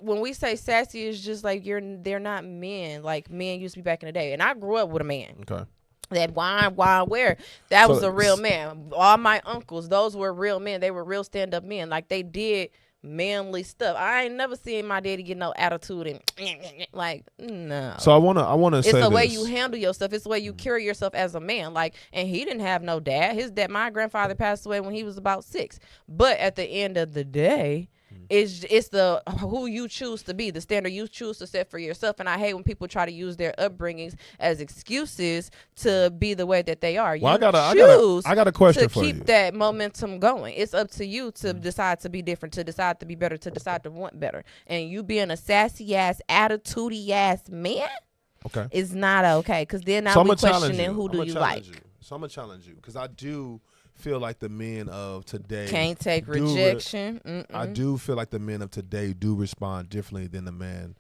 when we say sassy, it's just like they're not men like men used to be back in the day. And I grew up with a man. Okay. That wine where that was a real man. All my uncles, those were real men. They were real stand-up men. Like, they did manly stuff. I ain't never seen my daddy get no attitude and like, no. So I wanna say it's the this. way you handle yourself. It's the way you carry yourself as a man. Like, and he didn't have no dad. My grandfather passed away when he was about 6. But at the end of the day, it's the who you choose to be, the standard you choose to set for yourself. And I hate when people try to use their upbringings as excuses to be the way that they are. Well, I got a question for you. To keep that momentum going, it's up to you to decide to be different, to decide to be better, to decide to want better. And you being a sassy ass, attitudey ass man, is not okay. Because then now we questioning who do you like. So I'm gonna challenge you because I do feel like the men of today can't take rejection. I do feel like the men of today do respond differently than the man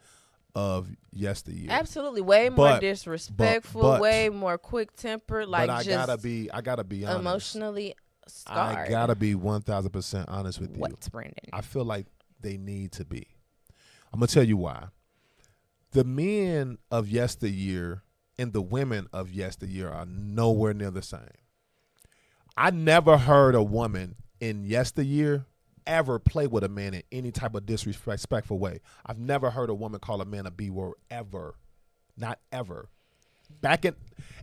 of yesteryear. Absolutely, way more disrespectful, way more quick tempered. Like, but I gotta be honest. Emotionally scarred. I gotta be 1,000% honest with you. What, Brandon? I feel like they need to be. I'm gonna tell you why. the men of yesteryear and the women of yesteryear are nowhere near the same. I never heard a woman in yesteryear ever play with a man in any type of disrespectful way. I've never heard a woman call a man a B word ever. Not ever. Back in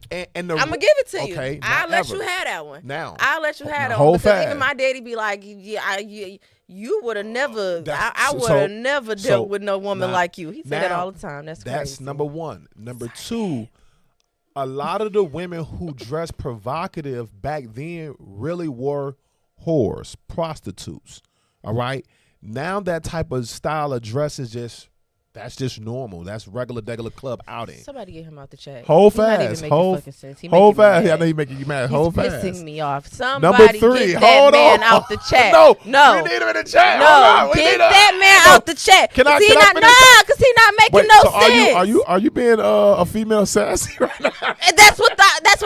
and the, I'm gonna give it to you. Okay, I'll let ever. you have that one. Now I'll let you have that hold one because fast. even my daddy be like, yeah, you would have never. That's- I would have never so dealt with no woman now- like you. He said that now, all the time. That's crazy. number one. Number two, a lot of the women who dressed provocative back then really were whores, prostitutes. All right. Now that type of style of dress is just normal. That's regular club outing. Somebody get him out the chat. Hold He's not even fast. making Hold fucking sense. He hold making me fast. mad. I know you making you mad. He's Hold fast. pissing me off. Number Somebody 3. get that Hold man on. out the chat. No. No. We need him in the chat. No, Hold on. We get need that man out the chat. Can I Cause he finish not because he not making Wait, no so sense. are you being a female sassy right now? And that's what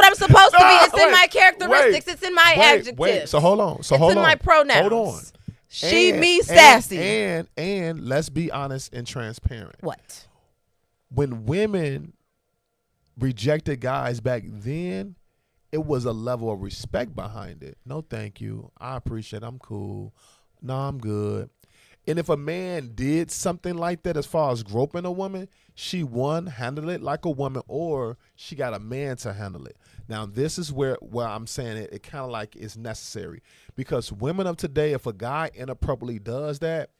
I'm supposed to be. It's in my characteristics. wait, it's in my adjectives. Wait, so hold on. It's in my pronouns. Hold on. She, me, sassy. And let's be honest and transparent. What? When women rejected guys back then, it was a level of respect behind it. No, thank you. I appreciate it. I'm cool. No, I'm good. And if a man did something like that as far as groping a woman, she handled it like a woman, or she got a man to handle it. Now, this is where I'm saying it kind of like is necessary. Because women of today, if a guy inappropriately does that,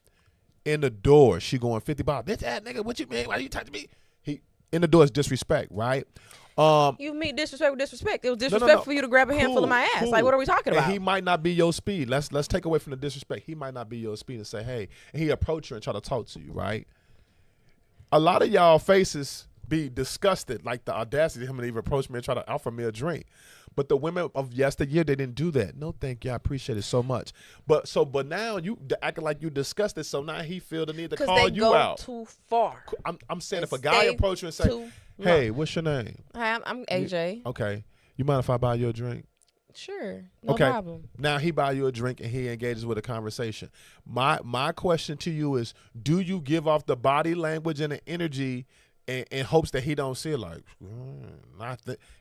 in the door, she going 50 $50. Bitch ass nigga, what you mean? Why you talk to me? In the door is disrespect, right? You mean disrespect with disrespect. It was disrespectful for you to grab a handful of my ass. Cool. Like, what are we talking about? And he might not be your speed. Let's take away from the disrespect. He might not be your speed and say, hey, and he approach you and try to talk to you, right? A lot of y'all faces be disgusted, like the audacity of him to even approach me and try to offer me a drink. But the women of yesteryear, they didn't do that. No, thank you. I appreciate it so much. But now you acting like you disgusted, so now he feel the need to call you out. Because they go too far. I'm saying if a guy approach you and say, hey, what's your name? Hi, I'm AJ. Okay. You mind if I buy you a drink? Sure. No problem. Now he buy you a drink and he engages with a conversation. My question to you is, do you give off the body language and the energy in hopes that he don't see it like,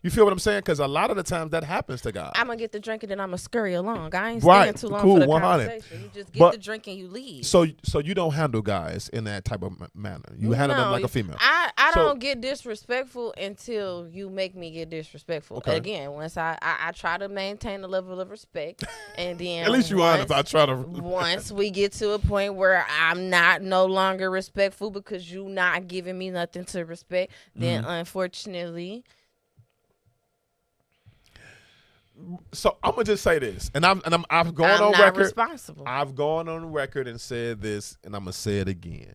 you feel what I'm saying? Because a lot of the times that happens to guys. I'm going to get the drink and then I'm going to scurry along. I ain't Right. staying too long Cool, for the 100. conversation. You just get the drink and you leave. So you don't handle guys in that type of manner. You handle them like a female. I don't get disrespectful until you make me get disrespectful. Okay. Again, once I try to maintain a level of respect, and then At least you honest. I try to. Once we get to a point where I'm no longer respectful because you not giving me nothing to respect, then unfortunately. So I'm gonna just say this, and I've gone on not record. Responsible. I've gone on record and said this, and I'm gonna say it again.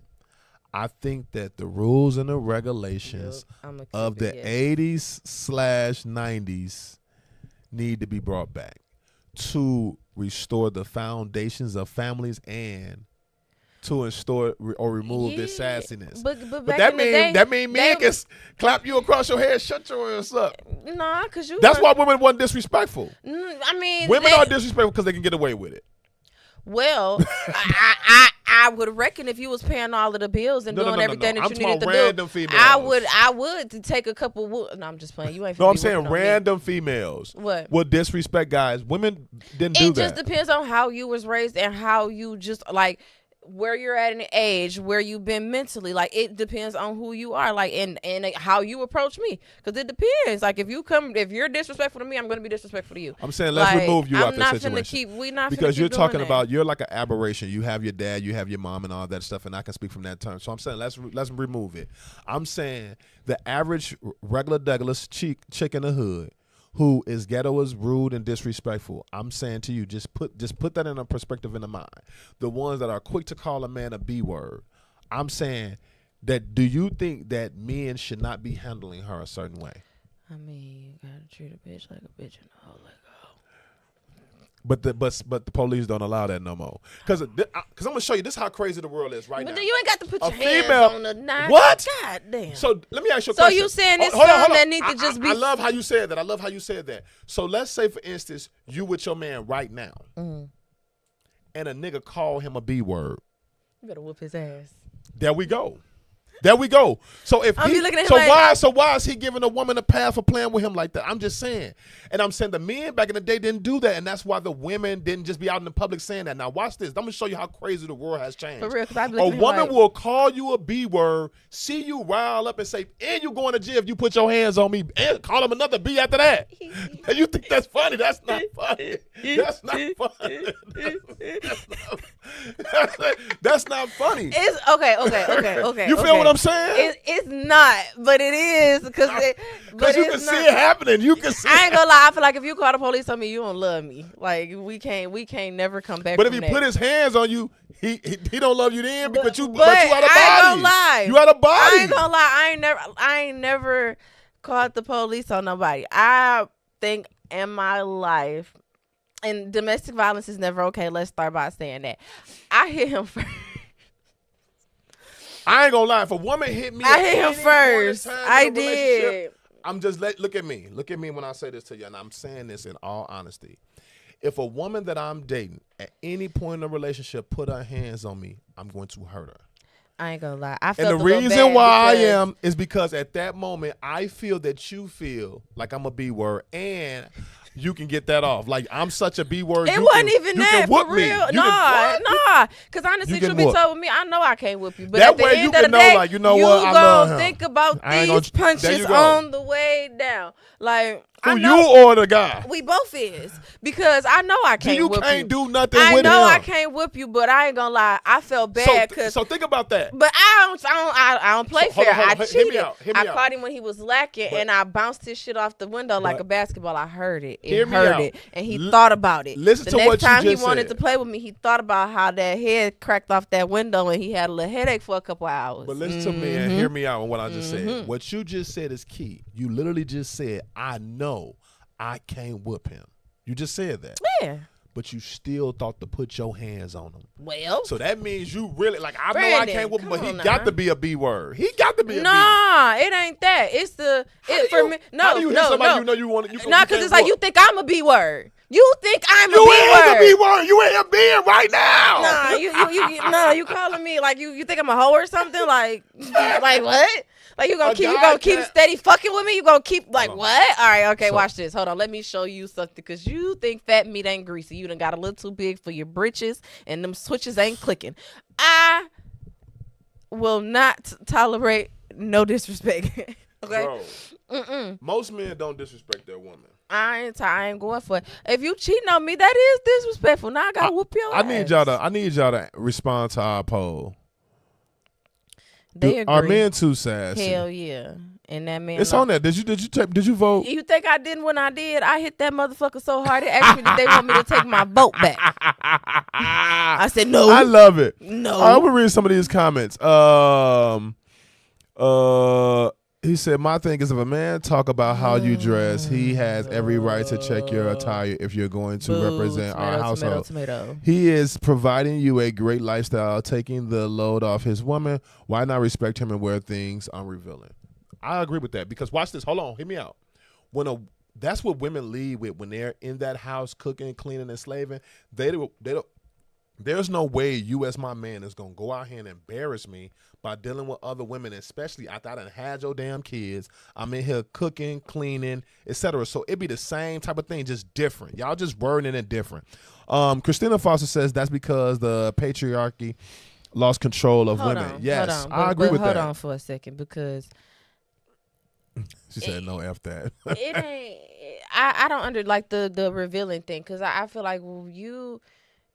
I think that the rules and the regulations of the 80s/90s need to be brought back to restore the foundations of families and to install or remove this sassiness. But that mean men can clap you across your head, shut your ass up. Nah, because you. That's why women weren't disrespectful. I mean, women are disrespectful because they can get away with it. Well, I would reckon if you was paying all of the bills and doing everything that you needed to random do, females. I would to take a couple. No, I'm just playing. You ain't. No, I'm saying random females. What? Would disrespect guys. Women didn't do that. It just depends on how you was raised and how you just like where you're at in the age, where you've been mentally. Like it depends on who you are, like and how you approach me, because it depends. Like if you're disrespectful to me, I'm going to be disrespectful to you. I'm saying let's remove you out that situation. Because you're talking about you're like an aberration. You have your dad, you have your mom, and all that stuff, and I can speak from that term. So I'm saying let's remove it. I'm saying the average regular Douglas chick in the hood who is ghetto, is rude and disrespectful. I'm saying to you, just put that in a perspective in the mind. The ones that are quick to call a man a B word. I'm saying that. Do you think that men should not be handling her a certain way? I mean, you gotta treat a bitch like a bitch and all that. But the police don't allow that no more. Because I'm gonna show you this how crazy the world is right now. But you ain't got to put your hands on the knife. What? God damn. So let me ask you a question. So you saying it's something that need to just be? I love how you said that. So let's say, for instance, you with your man right now, and a nigga call him a B word. You better whoop his ass. There we go. There we go. So if why is he giving a woman a pass for playing with him like that? I'm just saying. And I'm saying the men back in the day didn't do that, and that's why the women didn't just be out in the public saying that. Now watch this. I'm gonna show you how crazy the world has changed. For real, a woman will call you a B word, see you rile up and say, and you going to jail if you put your hands on me, and call him another B after that. And you think that's funny? That's not funny. That's not funny. That's not funny. It's okay. You feel what I'm saying? It's not, but it is because you can see it happening. You can see. I ain't gonna lie. I feel like if you call the police on me, you don't love me. Like we can't never come back. But if he put his hands on you, he don't love you then because you out of body. I ain't gonna lie. You out of body. I ain't gonna lie. I ain't never called the police on nobody. I think in my life, and domestic violence is never okay. Let's start by saying that. I hit him first. I ain't gonna lie. If a woman hit me, I hit him first. I did. I'm just look at me. Look at me when I say this to you, and I'm saying this in all honesty. If a woman that I'm dating at any point in the relationship put her hands on me, I'm going to hurt her. I ain't gonna lie. I felt and the reason why I am is because at that moment I feel that you feel like I'm a B word and you can get that off. Like I'm such a B word. It wasn't even that for real. Nah. Because honestly, truth be told with me, I know I can't whoop you. But that at the way end you of can the know, day, like you know what, I love him. Think about these punches on the way down. Like who you or the guy? We both is because I know I can't. You whoop can't you. do nothing with him. I know I can't whoop you, but I ain't gonna lie. I felt bad because. So think about that. But I don't play fair. I cheated. I caught him when he was lacking, and I bounced his shit off the window like a basketball. I heard it. It hurt it, and he thought about it. Listen to what you just said. The next time he wanted to play with me, he thought about how that head cracked off that window, and he had a little headache for a couple hours. But listen to me and hear me out on what I just said. What you just said is key. You literally just said, I know I can't whoop him. You just said that. Yeah. But you still thought to put your hands on him. Well. So that means you really, like, I know I can't whoop him, but he got to be a B word. He got to be a B. Nah, it ain't that. It's the, for me. No, how do you hit somebody you know you want to, nah, because it's like you think I'm a B word. You think I'm a B word. You ain't a B word. You ain't a B right now. Nah, you calling me like you think I'm a hoe or something? Like what? Like you gonna keep steady fucking with me? You gonna keep like what? All right, okay, watch this. Hold on, let me show you something because you think fat meat ain't greasy. You done got a little too big for your britches and them switches ain't clicking. I will not tolerate no disrespect. Okay. Bro, most men don't disrespect their woman. I ain't going for it. If you cheating on me, that is disrespectful. Now I gotta whoop your ass. I need y'all to respond to our poll. They agree. Are men too sassy? Hell yeah. And that man. It's on there. Did you vote? You think I didn't when I did? I hit that motherfucker so hard. They asked me if they want me to take my vote back. I said no. I love it. No. I'm gonna read some of these comments. He said, my thing is if a man talk about how you dress, he has every right to check your attire if you're going to represent our household. Tomato. He is providing you a great lifestyle, taking the load off his woman. Why not respect him and wear things unrevealing? I agree with that because watch this. Hold on. Hear me out. That's what women lead with when they're in that house cooking, cleaning, and slaving. They don't. There's no way you as my man is going to go out here and embarrass me by dealing with other women, especially after I done had your damn kids. I'm in here cooking, cleaning, etc. So it be the same type of thing, just different. Y'all just wording it different. Christina Foster says that's because the patriarchy lost control of women. Yes, I agree with that. Hold on for a second because she said no F that. It ain't. I don't under like the revealing thing because I feel like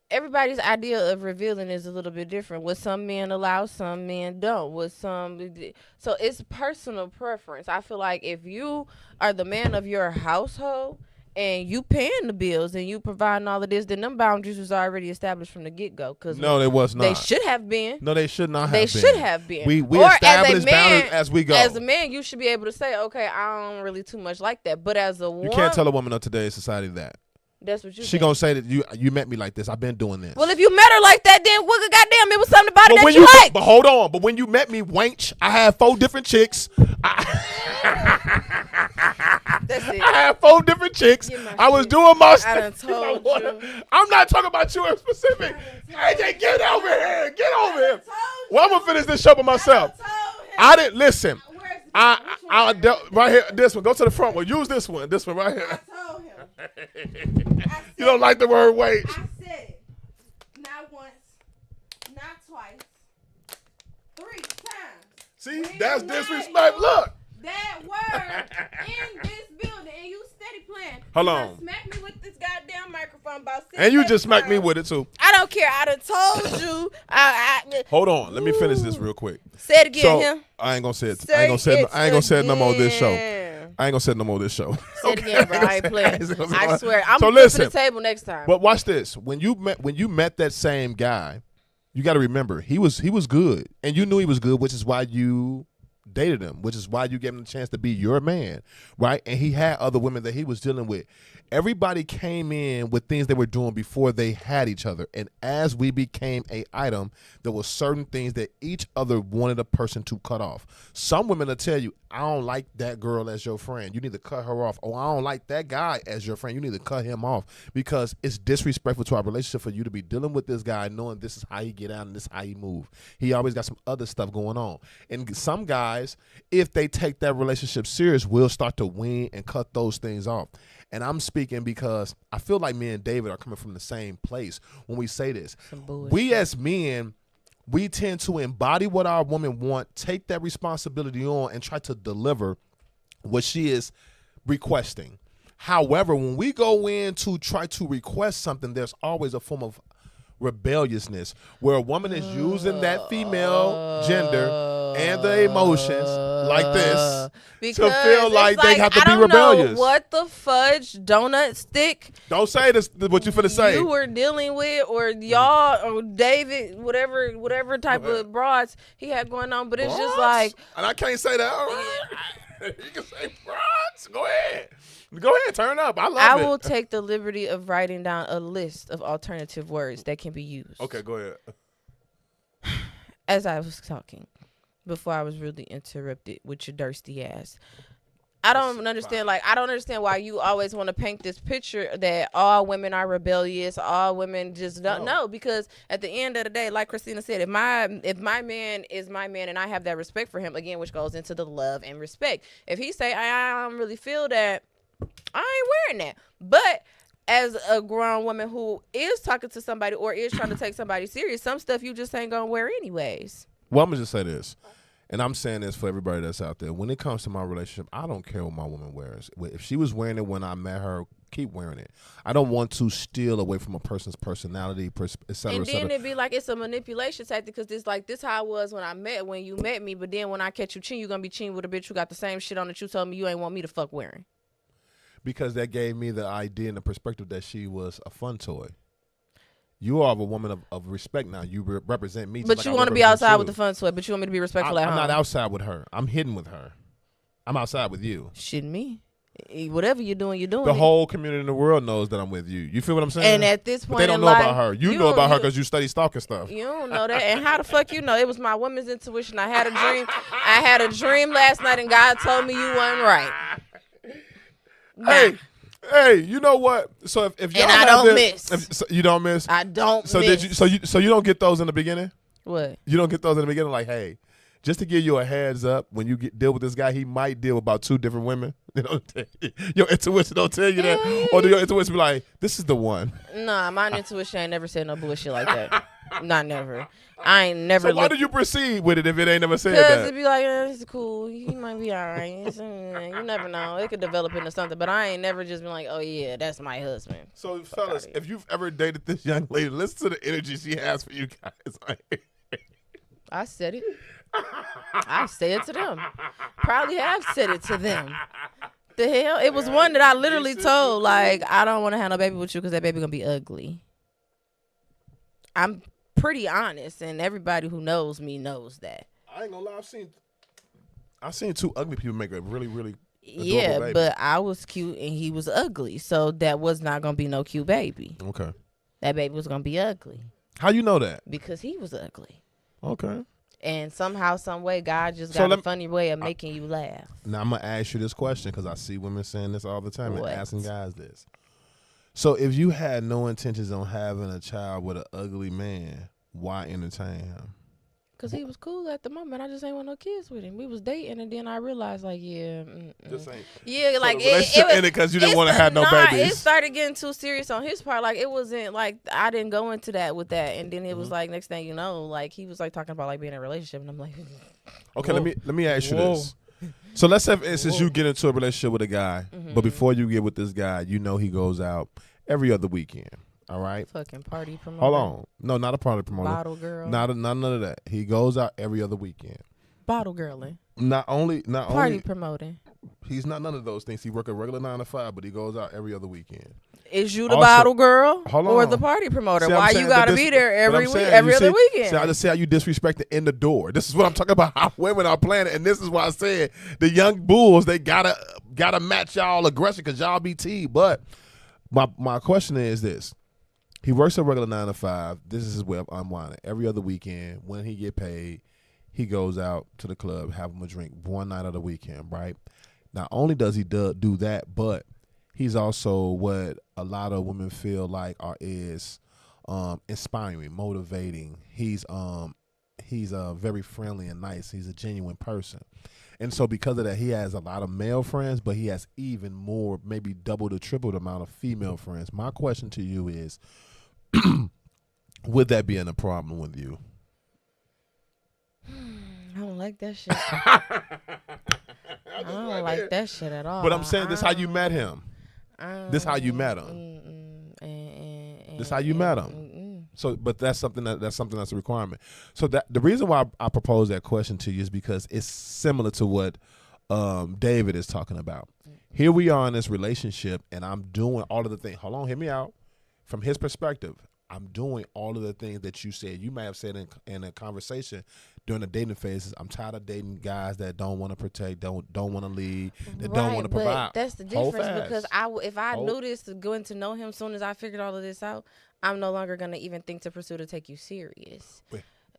everybody's idea of revealing is a little bit different. What some men allow, some men don't. So it's personal preference. I feel like if you are the man of your household and you paying the bills and you providing all of this, then them boundaries was already established from the get-go. No, they was not. They should have been. No, they should not have been. They should have been. We established boundaries as we go. As a man, you should be able to say, okay, I don't really too much like that. But as a woman, you can't tell a woman of today's society that. That's what she gonna say that you met me like this. I've been doing this. Well, if you met her like that, then goddamn, it was something about it that you liked. But hold on. But when you met me, wench, I had 4 different chicks. That's it. I had 4 different chicks. I was doing my stuff. I done told you. I'm not talking about you in specific. AJ, get over here. Get over here. Well, I'm gonna finish this show by myself. I didn't listen. Right here, this one. Go to the front one. Use this one. This one right here. I told him. You don't like the word wait. I said it. Not once, not twice, 3 times. See, that's disrespect. Look. That word in this building, and you steady playing. Hold on. Smack me with this goddamn microphone about 6 And you just smacked me with it too. I don't care. I done told you. Hold on. Let me finish this real quick. Say it again, So him. I ain't gonna say it. I ain't gonna say it no more this show. I ain't gonna say it no more this show. Say it again, bro. I ain't playing. I swear. I'm so gonna listen, to the table next time. But watch this. When you met that same guy, you got to remember he was good, and you knew he was good, which is why you dated him, which is why you gave him the chance to be your man, right? And he had other women that he was dealing with. Everybody came in with things they were doing before they had each other. And as we became a item, there were certain things that each other wanted a person to cut off. Some women will tell you, I don't like that girl as your friend. You need to cut her off. Or I don't like that guy as your friend. You need to cut him off because it's disrespectful to our relationship for you to be dealing with this guy knowing this is how he get out and this is how he move. He always got some other stuff going on. And some guys, if they take that relationship serious, will start to wean and cut those things off. And I'm speaking because I feel like me and David are coming from the same place when we say this. We as men, we tend to embody what our women want, take that responsibility on, and try to deliver what she is requesting. However, when we go in to try to request something, there's always a form of rebelliousness where a woman is using that female gender and the emotions like this to feel like they have to be rebellious. Know what the fudge donut stick? Don't say this. What you finna say? You were dealing with, or y'all, or David, whatever type of broads he had going on. But it's broads? Just like, and I can't say that. All right. You can say broads. Go ahead. Go ahead, turn up. I love it. I will take the liberty of writing down a list of alternative words that can be used. Okay, go ahead. As I was talking, before I was really interrupted with your thirsty ass. I don't understand. Like, I don't understand why you always want to paint this picture that all women are rebellious, all women just don't know. Because at the end of the day, like Christina said, if my man is my man and I have that respect for him, again, which goes into the love and respect. If he say I don't really feel that, I ain't wearing that. But as a grown woman who is talking to somebody or is trying to take somebody serious, some stuff you just ain't gonna wear anyways. Well, I'm gonna just say this. And I'm saying this for everybody that's out there. When it comes to my relationship, I don't care what my woman wears. If she was wearing it when I met her, keep wearing it. I don't want to steal away from a person's personality, et cetera, and then it'd be like it's a manipulation tactic because this how I was when you met me. But then when I catch you cheating, you're going to be cheating with a bitch who got the same shit on that you told me you ain't want me to fuck wearing. Because that gave me the idea and the perspective that she was a fun toy. You are a woman of respect now. You represent me. But you want to be outside with the fun toy, but you want me to be respectful at home. I'm not outside with her. I'm hidden with her. I'm outside with you. Shouldn't me. Whatever you're doing, you're doing. The whole community in the world knows that I'm with you. You feel what I'm saying? And at this point, but they don't know about her. You know about her because you study stalking stuff. You don't know that. And how the fuck you know? It was my woman's intuition. I had a dream. I had a dream last night, and God told me you wasn't right. Hey, you know what? So if y'all and I don't miss. You don't miss. I don't. So miss. did you? So you don't get those in the beginning? What? You don't get those in the beginning? Like, hey, just to give you a heads up, when you deal with this guy, he might deal with about 2 different women. Your intuition don't tell you that, or do your intuition be like, this is the one? Nah, my intuition ain't never said no bullshit like that. Not never. I ain't never. So why did you proceed with it if it ain't never said that? Because it'd be like, it's cool. He might be all right. You never know. It could develop into something. But I ain't never just been like, oh, yeah, that's my husband. So, fellas, if you've ever dated this young lady, listen to the energy she has for you guys. I said it. I said it to them. Probably have said it to them. The hell? It was one that I literally told, like, I don't want to have no baby with you because that baby going to be ugly. I'm pretty honest, and everybody who knows me knows that. I ain't gonna lie, I've seen 2 ugly people make a really, really yeah, baby. But I was cute and he was ugly, so that was not gonna be no cute baby. Okay, that baby was gonna be ugly. How you know that? Because he was ugly. Okay. And somehow, some way, God just got a funny way of making you laugh. Now I'm gonna ask you this question because I see women saying this all the time and asking guys this. So if you had no intentions on having a child with an ugly man, why entertain him? Cause he was cool at the moment. I just ain't want no kids with him. We was dating, and then I realized, like, This ain't. yeah, So like the relationship ended because you didn't want to have no babies. It started getting too serious on his part. Like, it wasn't like I didn't go into that with that, and then it was like next thing you know, like he was like talking about like being in a relationship, and I'm like, okay, let me ask you this. So let's say, for instance, you get into a relationship with a guy, but before you get with this guy, you know he goes out every other weekend. All right. Fucking party promoter. Hold on. No, not a party promoter. Bottle girl. Not none of that. He goes out every other weekend. Bottle girling. Not only party promoting. He's not none of those things. He work a regular 9 to 5, but he goes out every other weekend. Is you the bottle girl or on. the party promoter? See, Why you gotta be there every other weekend? See, I just say how you disrespect the in the door. This is what I'm talking about. How women are playing it, and this is why I said the young bulls, they gotta match y'all aggression because y'all be T. But my question is this. He works a regular 9 to 5. This is his way of unwinding. Every other weekend, when he get paid, he goes out to the club, have him a drink one night of the weekend, right? Not only does he do that, but he's also what a lot of women feel like is inspiring, motivating. He's very friendly and nice. He's a genuine person. And so because of that, he has a lot of male friends, but he has even more, maybe double to triple the amount of female friends. My question to you is, would that be a problem with you? I don't like that shit. I don't like that shit at all. But I'm saying this how you met him. This how you met him. This how you met him. So, but that's something that's a requirement. So that the reason why I propose that question to you is because it's similar to what David is talking about. Here we are in this relationship, and I'm doing all of the things. Hold on, hear me out. From his perspective, I'm doing all of the things that you said. You may have said in a conversation during the dating phases, I'm tired of dating guys that don't want to protect, don't want to lead, that don't want to provide. But that's the difference because if I knew this, going to know him, as soon as I figured all of this out, I'm no longer going to even think to pursue to take you serious.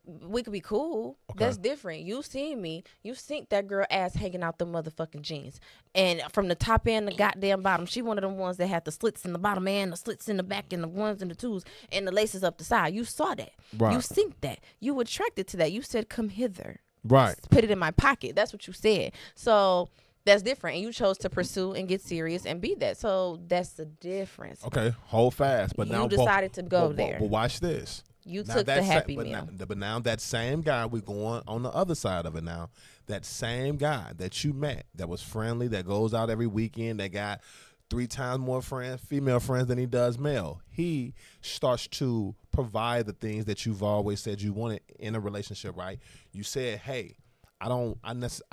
We could be cool. Okay. That's different. You seen me. You seen that girl ass hanging out the motherfucking jeans. And from the top and the goddamn bottom, she one of them ones that had the slits in the bottom and the slits in the back and the ones and the twos and the laces up the side. You saw that. Right. You seen that. You attracted to that. You said, come hither. Right. Put it in my pocket. That's what you said. So that's different. And you chose to pursue and get serious and be that. So that's the difference. Okay. Hold fast. But now you decided to go there. But watch this. You took the happy meal. But now that same guy, we're going on the other side of it now. That same guy that you met, that was friendly, that goes out every weekend, that got 3 times more female friends than he does male. He starts to provide the things that you've always said you wanted in a relationship, right? You said, hey, I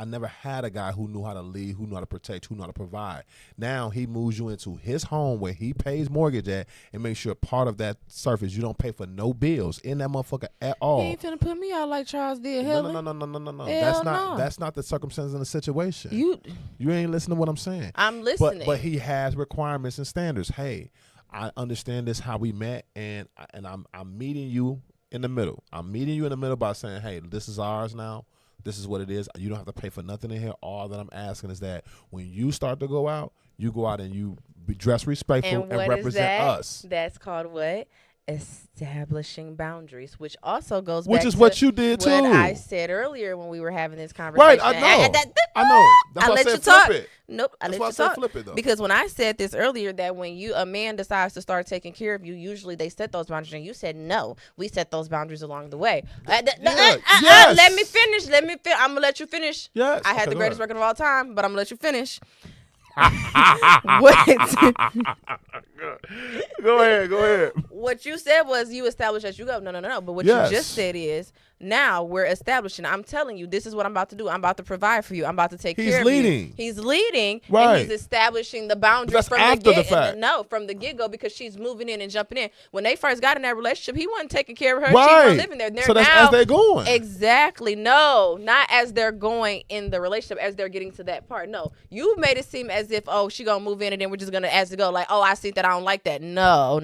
never had a guy who knew how to lead, who knew how to protect, who knew how to provide. Now he moves you into his home where he pays mortgage at and makes sure part of that surface you don't pay for no bills in that motherfucker at all. He ain't finna put me out like Charles did. No. That's not the circumstance in the situation. You ain't listening to what I'm saying. I'm listening. But he has requirements and standards. Hey, I understand this how we met, and I'm meeting you in the middle. I'm meeting you in the middle by saying, hey, this is ours now. This is what it is. You don't have to pay for nothing in here. All that I'm asking is that when you start to go out and you be dressed respectful and represent us. That's called what? Establishing boundaries, which also goes back to what you did too. What I said earlier when we were having this conversation. Right, I know. I know. That's why I said flip it. Nope, I let you talk. Flip it, though. Because when I said this earlier, that when a man decides to start taking care of you, usually they set those boundaries, and you said no. We set those boundaries along the way. Yes. Let me finish. I'm gonna let you finish. Yes. I had the greatest record of all time, but I'm gonna let you finish. Go ahead. What you said was you established as you go. No. But what you just said is now we're establishing. I'm telling you, this is what I'm about to do. I'm about to provide for you. I'm about to take care of you. He's leading. Right. And he's establishing the boundaries from the get-go because she's moving in and jumping in. When they first got in that relationship, he wasn't taking care of her. Right. She wasn't living there. So that's as they're going. Exactly. No, not as they're going in the relationship, as they're getting to that part. No. You made it seem as if, she gonna move in and then we're just gonna as it go. Like, I see that I don't like that. No.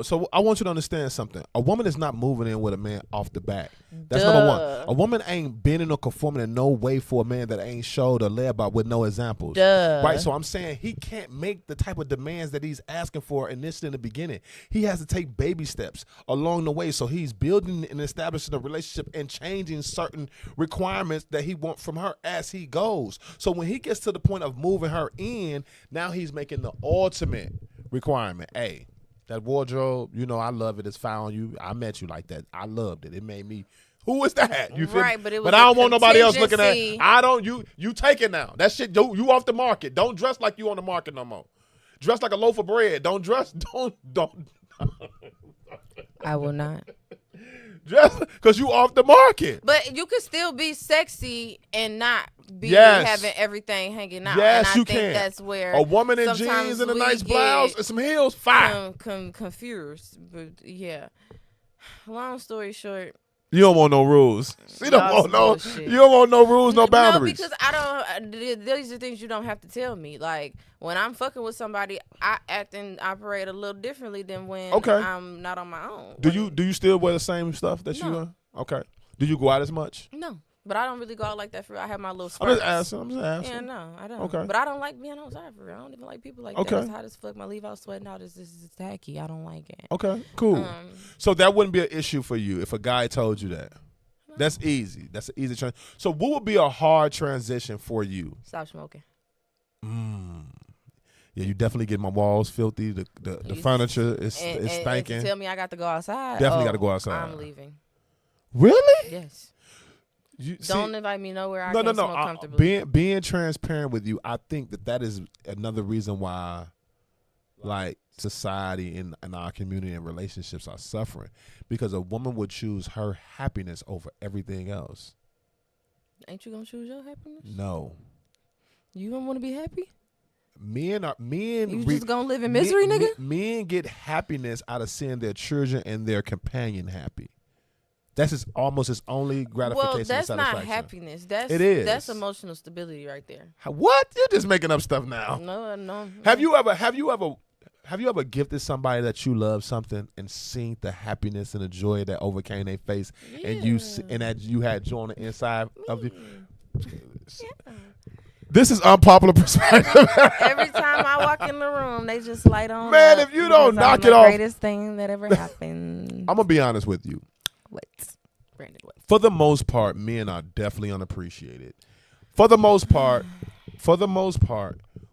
So So I want you to understand something. A woman is not moving in with a man off the bat. That's number one. A woman ain't bending or conforming in no way for a man that ain't showed or led by with no examples. Right? So I'm saying he can't make the type of demands that he's asking for initially in the beginning. He has to take baby steps along the way. So he's building and establishing a relationship and changing certain requirements that he wants from her as he goes. So when he gets to the point of moving her in, now he's making the ultimate requirement. Hey, that wardrobe, you know, I love it. It's found you. I met you like that. I loved it. It made me. Who is that? You feel right, me? but it was But I don't want nobody else looking at. contingency. I don't. You take it now. That shit. You off the market. Don't dress like you on the market no more. Dress like a loaf of bread. Don't dress. Don't. I will not. Just because you off the market. But you could still be sexy and not be Yes. having everything hanging out. Yes, and I you think can. that's where A woman in sometimes jeans and a we nice get blouse and some heels, fine. Confused. But yeah. Long story short. You don't want no rules. You don't Y'all want no. some bullshit. You don't want no rules, no boundaries. No, because I don't. These are things you don't have to tell me. Like when I'm fucking with somebody, I act and operate a little differently than when I'm not on my own. Do you still wear the same stuff that you No. wear? Okay. Do you go out as much? No, but I don't really go out like that for real. I have my little I'm spurts. just asking. Yeah, no, I don't. Okay. But I don't like being outside for real. I don't even like people like that. Okay. It's hot as fuck. My leave out sweating out is tacky. I don't like it. Okay, cool. So that wouldn't be an issue for you if a guy told you that. That's easy. That's an easy transition. So what would be a hard transition for you? Stop smoking. Yeah, you definitely get my walls filthy. The furniture is stinking. And to tell me I got to go outside. Definitely got to go outside. I'm leaving. Really? Yes. You, Don't invite me nowhere I no, can't no, smoke no. comfortably. Being transparent with you, I think that is another reason why, like, society and our community and relationships are suffering, because a woman would choose her happiness over everything else. Ain't you gonna choose your happiness? No. You don't want to be happy? Men. You just gonna live in misery, nigga? Men get happiness out of seeing their children and their companion happy. That's almost his only gratification. Well, that's and not satisfaction. happiness. It is. That's emotional stability right there. What? You're just making up stuff now. No. Have you ever gifted somebody that you love something and seen the happiness and the joy that overcame their face, and that you had joy on the inside of you? Yeah. This is unpopular perspective. Every time I walk in the room, they just light on. Man, up if you don't because knock I'm it the off- greatest thing that ever happened. I'm gonna be honest with you. What, Brandon? What? For the most part, men are definitely unappreciated. For the most part,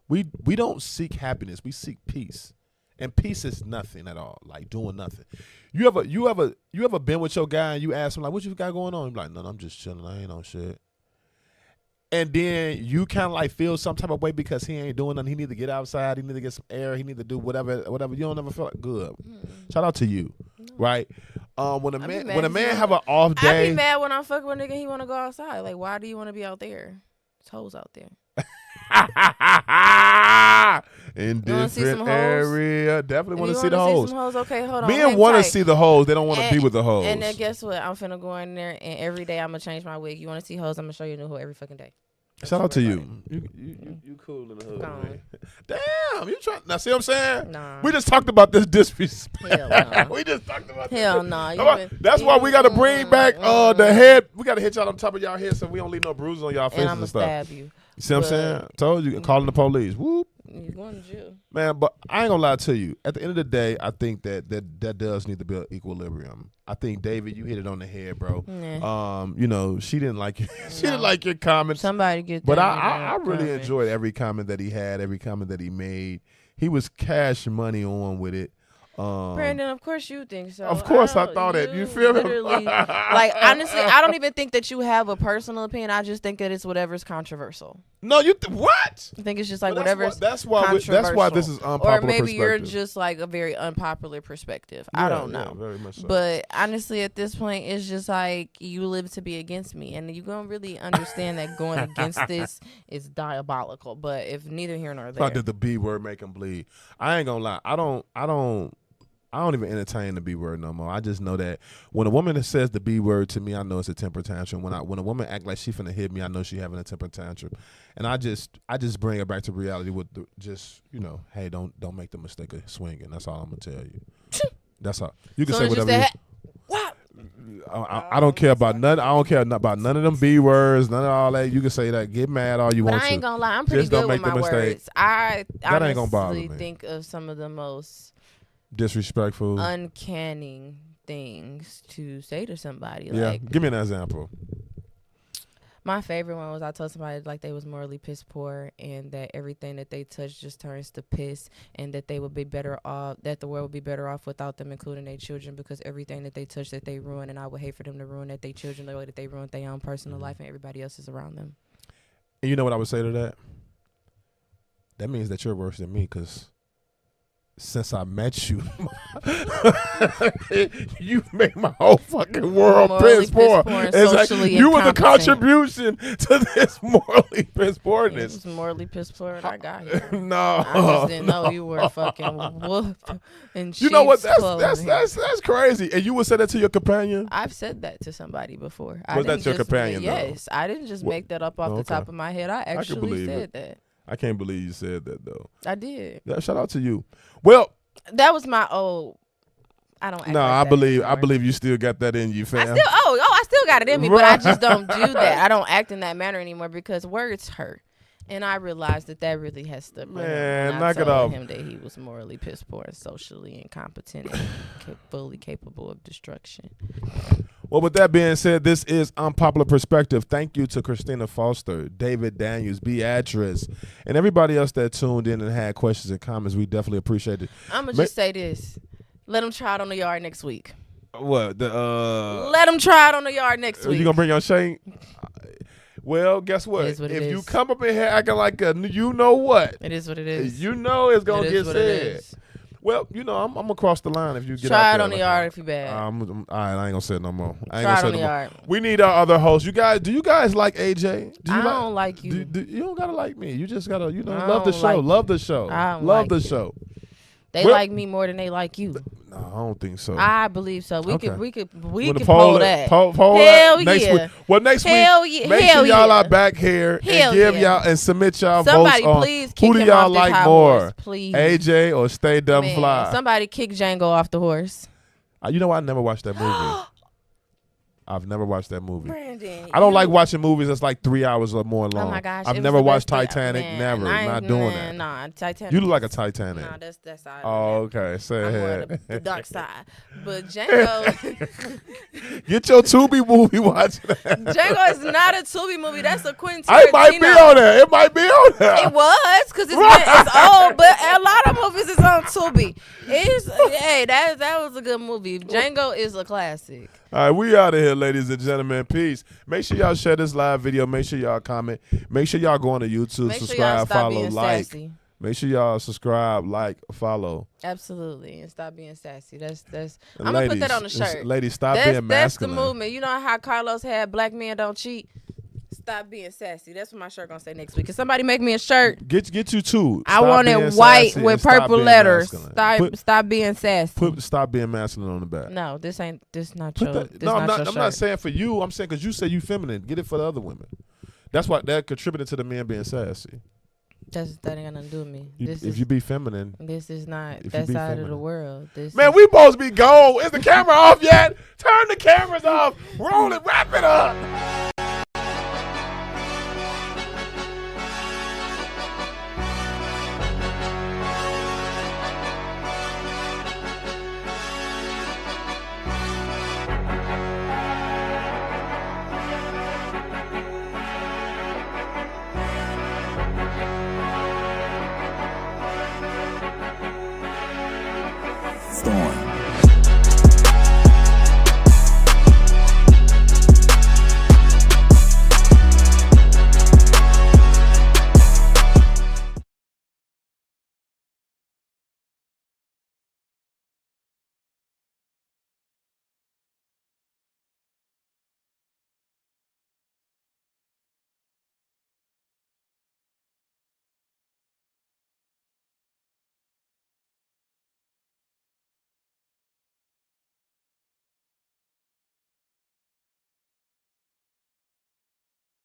we don't seek happiness. We seek peace. And peace is nothing at all, like doing nothing. You ever been with your guy and you ask him like, what you got going on? He's like, no, I'm just chilling. I ain't on shit. And then you kind of like feel some type of way because he ain't doing nothing. He need to get outside. He need to get some air. He need to do whatever. You don't ever feel like good. Shout out to you, right? When a man have an off day, I be mad when I'm fucking with a nigga. He want to go outside. Like, why do you want to be out there? It's hoes out there. in wanna see different some hoes? area, definitely want to see the wanna hoes. Some hoes? Okay, hold on. Men want to see the hoes. They don't want to be with the hoes. And then guess what? I'm finna go in there, and every day I'm gonna change my wig. You want to see hoes? I'm gonna show you a new hoe every fucking day. Shout out to you. You cool in the hood, man. Damn, you trying? Now see what I'm saying? Nah. We just talked about this disrespect. Hell no. We just talked about this. Hell no. That's why we got to bring back the head. We got to hit y'all on top of y'all head so we don't leave no bruises on y'all faces And I'm and gonna stuff. stab you. You see what I'm saying? Told you, calling the police. Whoop. You're going to jail. Man, but I ain't gonna lie to you. At the end of the day, I think that does need to be an equilibrium. I think, David, you hit it on the head, bro. Yeah. She didn't like it. She didn't like your comments. Somebody get that. But I really enjoyed every comment that he had, every comment that he made. He was cash money on with it. Brandon, of course you think so. Of course I thought it. You feel me? Like, honestly, I don't even think that you have a personal opinion. I just think that it's whatever's controversial. No, what? I think it's just like Well, whatever's that's why this is unpopular or maybe you're perspective. just like a very unpopular perspective. I don't know. Yeah, very much so. But honestly, at this point, it's just like you live to be against me, and you're gonna really understand that going against this is diabolical. But if neither here nor there, Did the B word make him bleed? I ain't gonna lie. I don't even entertain the B word no more. I just know that when a woman says the B word to me, I know it's a temper tantrum. When a woman act like she finna hit me, I know she having a temper tantrum. And I just bring her back to reality with hey, don't make the mistake of swinging. That's all I'm gonna tell you. That's all. You can Soon say as you whatever. say, what? I don't care about none. I don't care about none of them B words, none of all that. You can say that. Get mad all you But want I ain't to. gonna lie, I'm pretty Just don't good with make my the mistake. words. I That ain't gonna bother honestly me. think of some of the most Disrespectful. uncanny things to say to somebody. Yeah. Like, Give me an example. my favorite one was I told somebody like they was morally piss poor and that everything that they touch just turns to piss and that they would be better off, that the world would be better off without them, including their children, because everything that they touch that they ruin, and I would hate for them to ruin that their children the way that they ruin their own personal life and everybody else is around them. And you know what I would say to that? That means that you're worse than me because since I met you, you made my whole fucking world Morally piss poor. piss poor and It's like socially you were the incompetent. contribution to this morally piss It poorness. was morally piss poor and I got here. No, I just didn't know you were fucking wolf and you know what? sheep's clothing. That's crazy. And you would say that to your companion? I've said that to somebody before. Was that your companion, though? Yes, I didn't just make that up off the top of my head. I actually believe said it. that. I can't believe you said that though. I did. Yeah, shout out to you. Well, That was my old. I don't. Act no, like I that believe anymore. you still got that in you, fam. I still got it in me, but I Right. just don't do that. I don't act in that manner anymore because words hurt. And I realized that really has to. Man, when knock I it told off. him that he was morally piss poor and socially incompetent and fully capable of destruction. Well, with that being said, this is Unpopular Perspective. Thank you to Christina Foster, David Daniels, Beatrice, and everybody else that tuned in and had questions and comments. We definitely appreciate it. I'm gonna just say this: let them try it on the yard next week. What Let them try it on the yard next week. You gonna bring your shake? Well, guess what? It is what it if you is. come up in here acting like a, you know what? It is what it is. You know it's gonna It get is what it said. is. Well, you know I'm gonna cross the line if you get Try out it there on the like yard that. if you bad. All right, I ain't gonna say it no more. I ain't Try gonna it say on no the more. yard. We need our other hosts. You guys, do you guys like AJ? Do you I don't like you. You don't gotta like me. You just gotta, I love the don't show. like Love the show. I don't Love like the you. show. They Well- like me more than they like you. No, I don't think so. I believe so. We Okay. could Wanna poll that. Poll Hell that next yeah. week. Well, next Hell week, yeah. make Hell sure y'all yeah. are back here Hell and give yeah. y'all and submit y'all Somebody votes on please kick who do him y'all off this like high more, horse, please. AJ or Stay Dumb Man, Fly. somebody kick Django off the horse. You know what? I never watched that movie. I've never watched that movie. Brandon, I don't like watching movies that's like 3 hours or more long. Oh my gosh, I've it was never the watched best thing. Titanic. Man, Never. Not doing that. Nah, Titanic. You look like a Titanic. Nah, that's out. Oh, okay. Say I'm more ahead. the dark side. But Django, Get your Tubi movie watching that. Django is not a Tubi movie. That's a Quentin Tarantino. It might be on there. It might be on there. It was because it's old, but a lot of movies is on Tubi. That was a good movie. Django is a classic. All right, we out of here, ladies and gentlemen. Peace. Make sure y'all share this live video. Make sure y'all comment. Make sure y'all go on to YouTube, Make sure subscribe, y'all stop follow, being like. sassy. Make sure y'all subscribe, like, follow. Absolutely, and stop being sassy. That's. And I'm gonna put that on the shirt. Ladies, stop That's being that's the masculine. movement. You know how Carlos had black men don't cheat. Stop being sassy. That's what my shirt gonna say next week. Can somebody make me a shirt? Get you two. I want it white with purple letters. Stop being sassy. Stop being masculine on the back. No, this not Put your. that- This no, I'm not your not. I'm not shirt. saying for you. I'm saying because you say you feminine. Get it for the other women. That's why that contributed to the men being sassy. That ain't got nothing to do with me. If you be feminine, This is not if you that be side of the feminine. world. man, we supposed to be gone. Is the camera off yet? Turn the cameras off. Roll it. Wrap it up. Storm.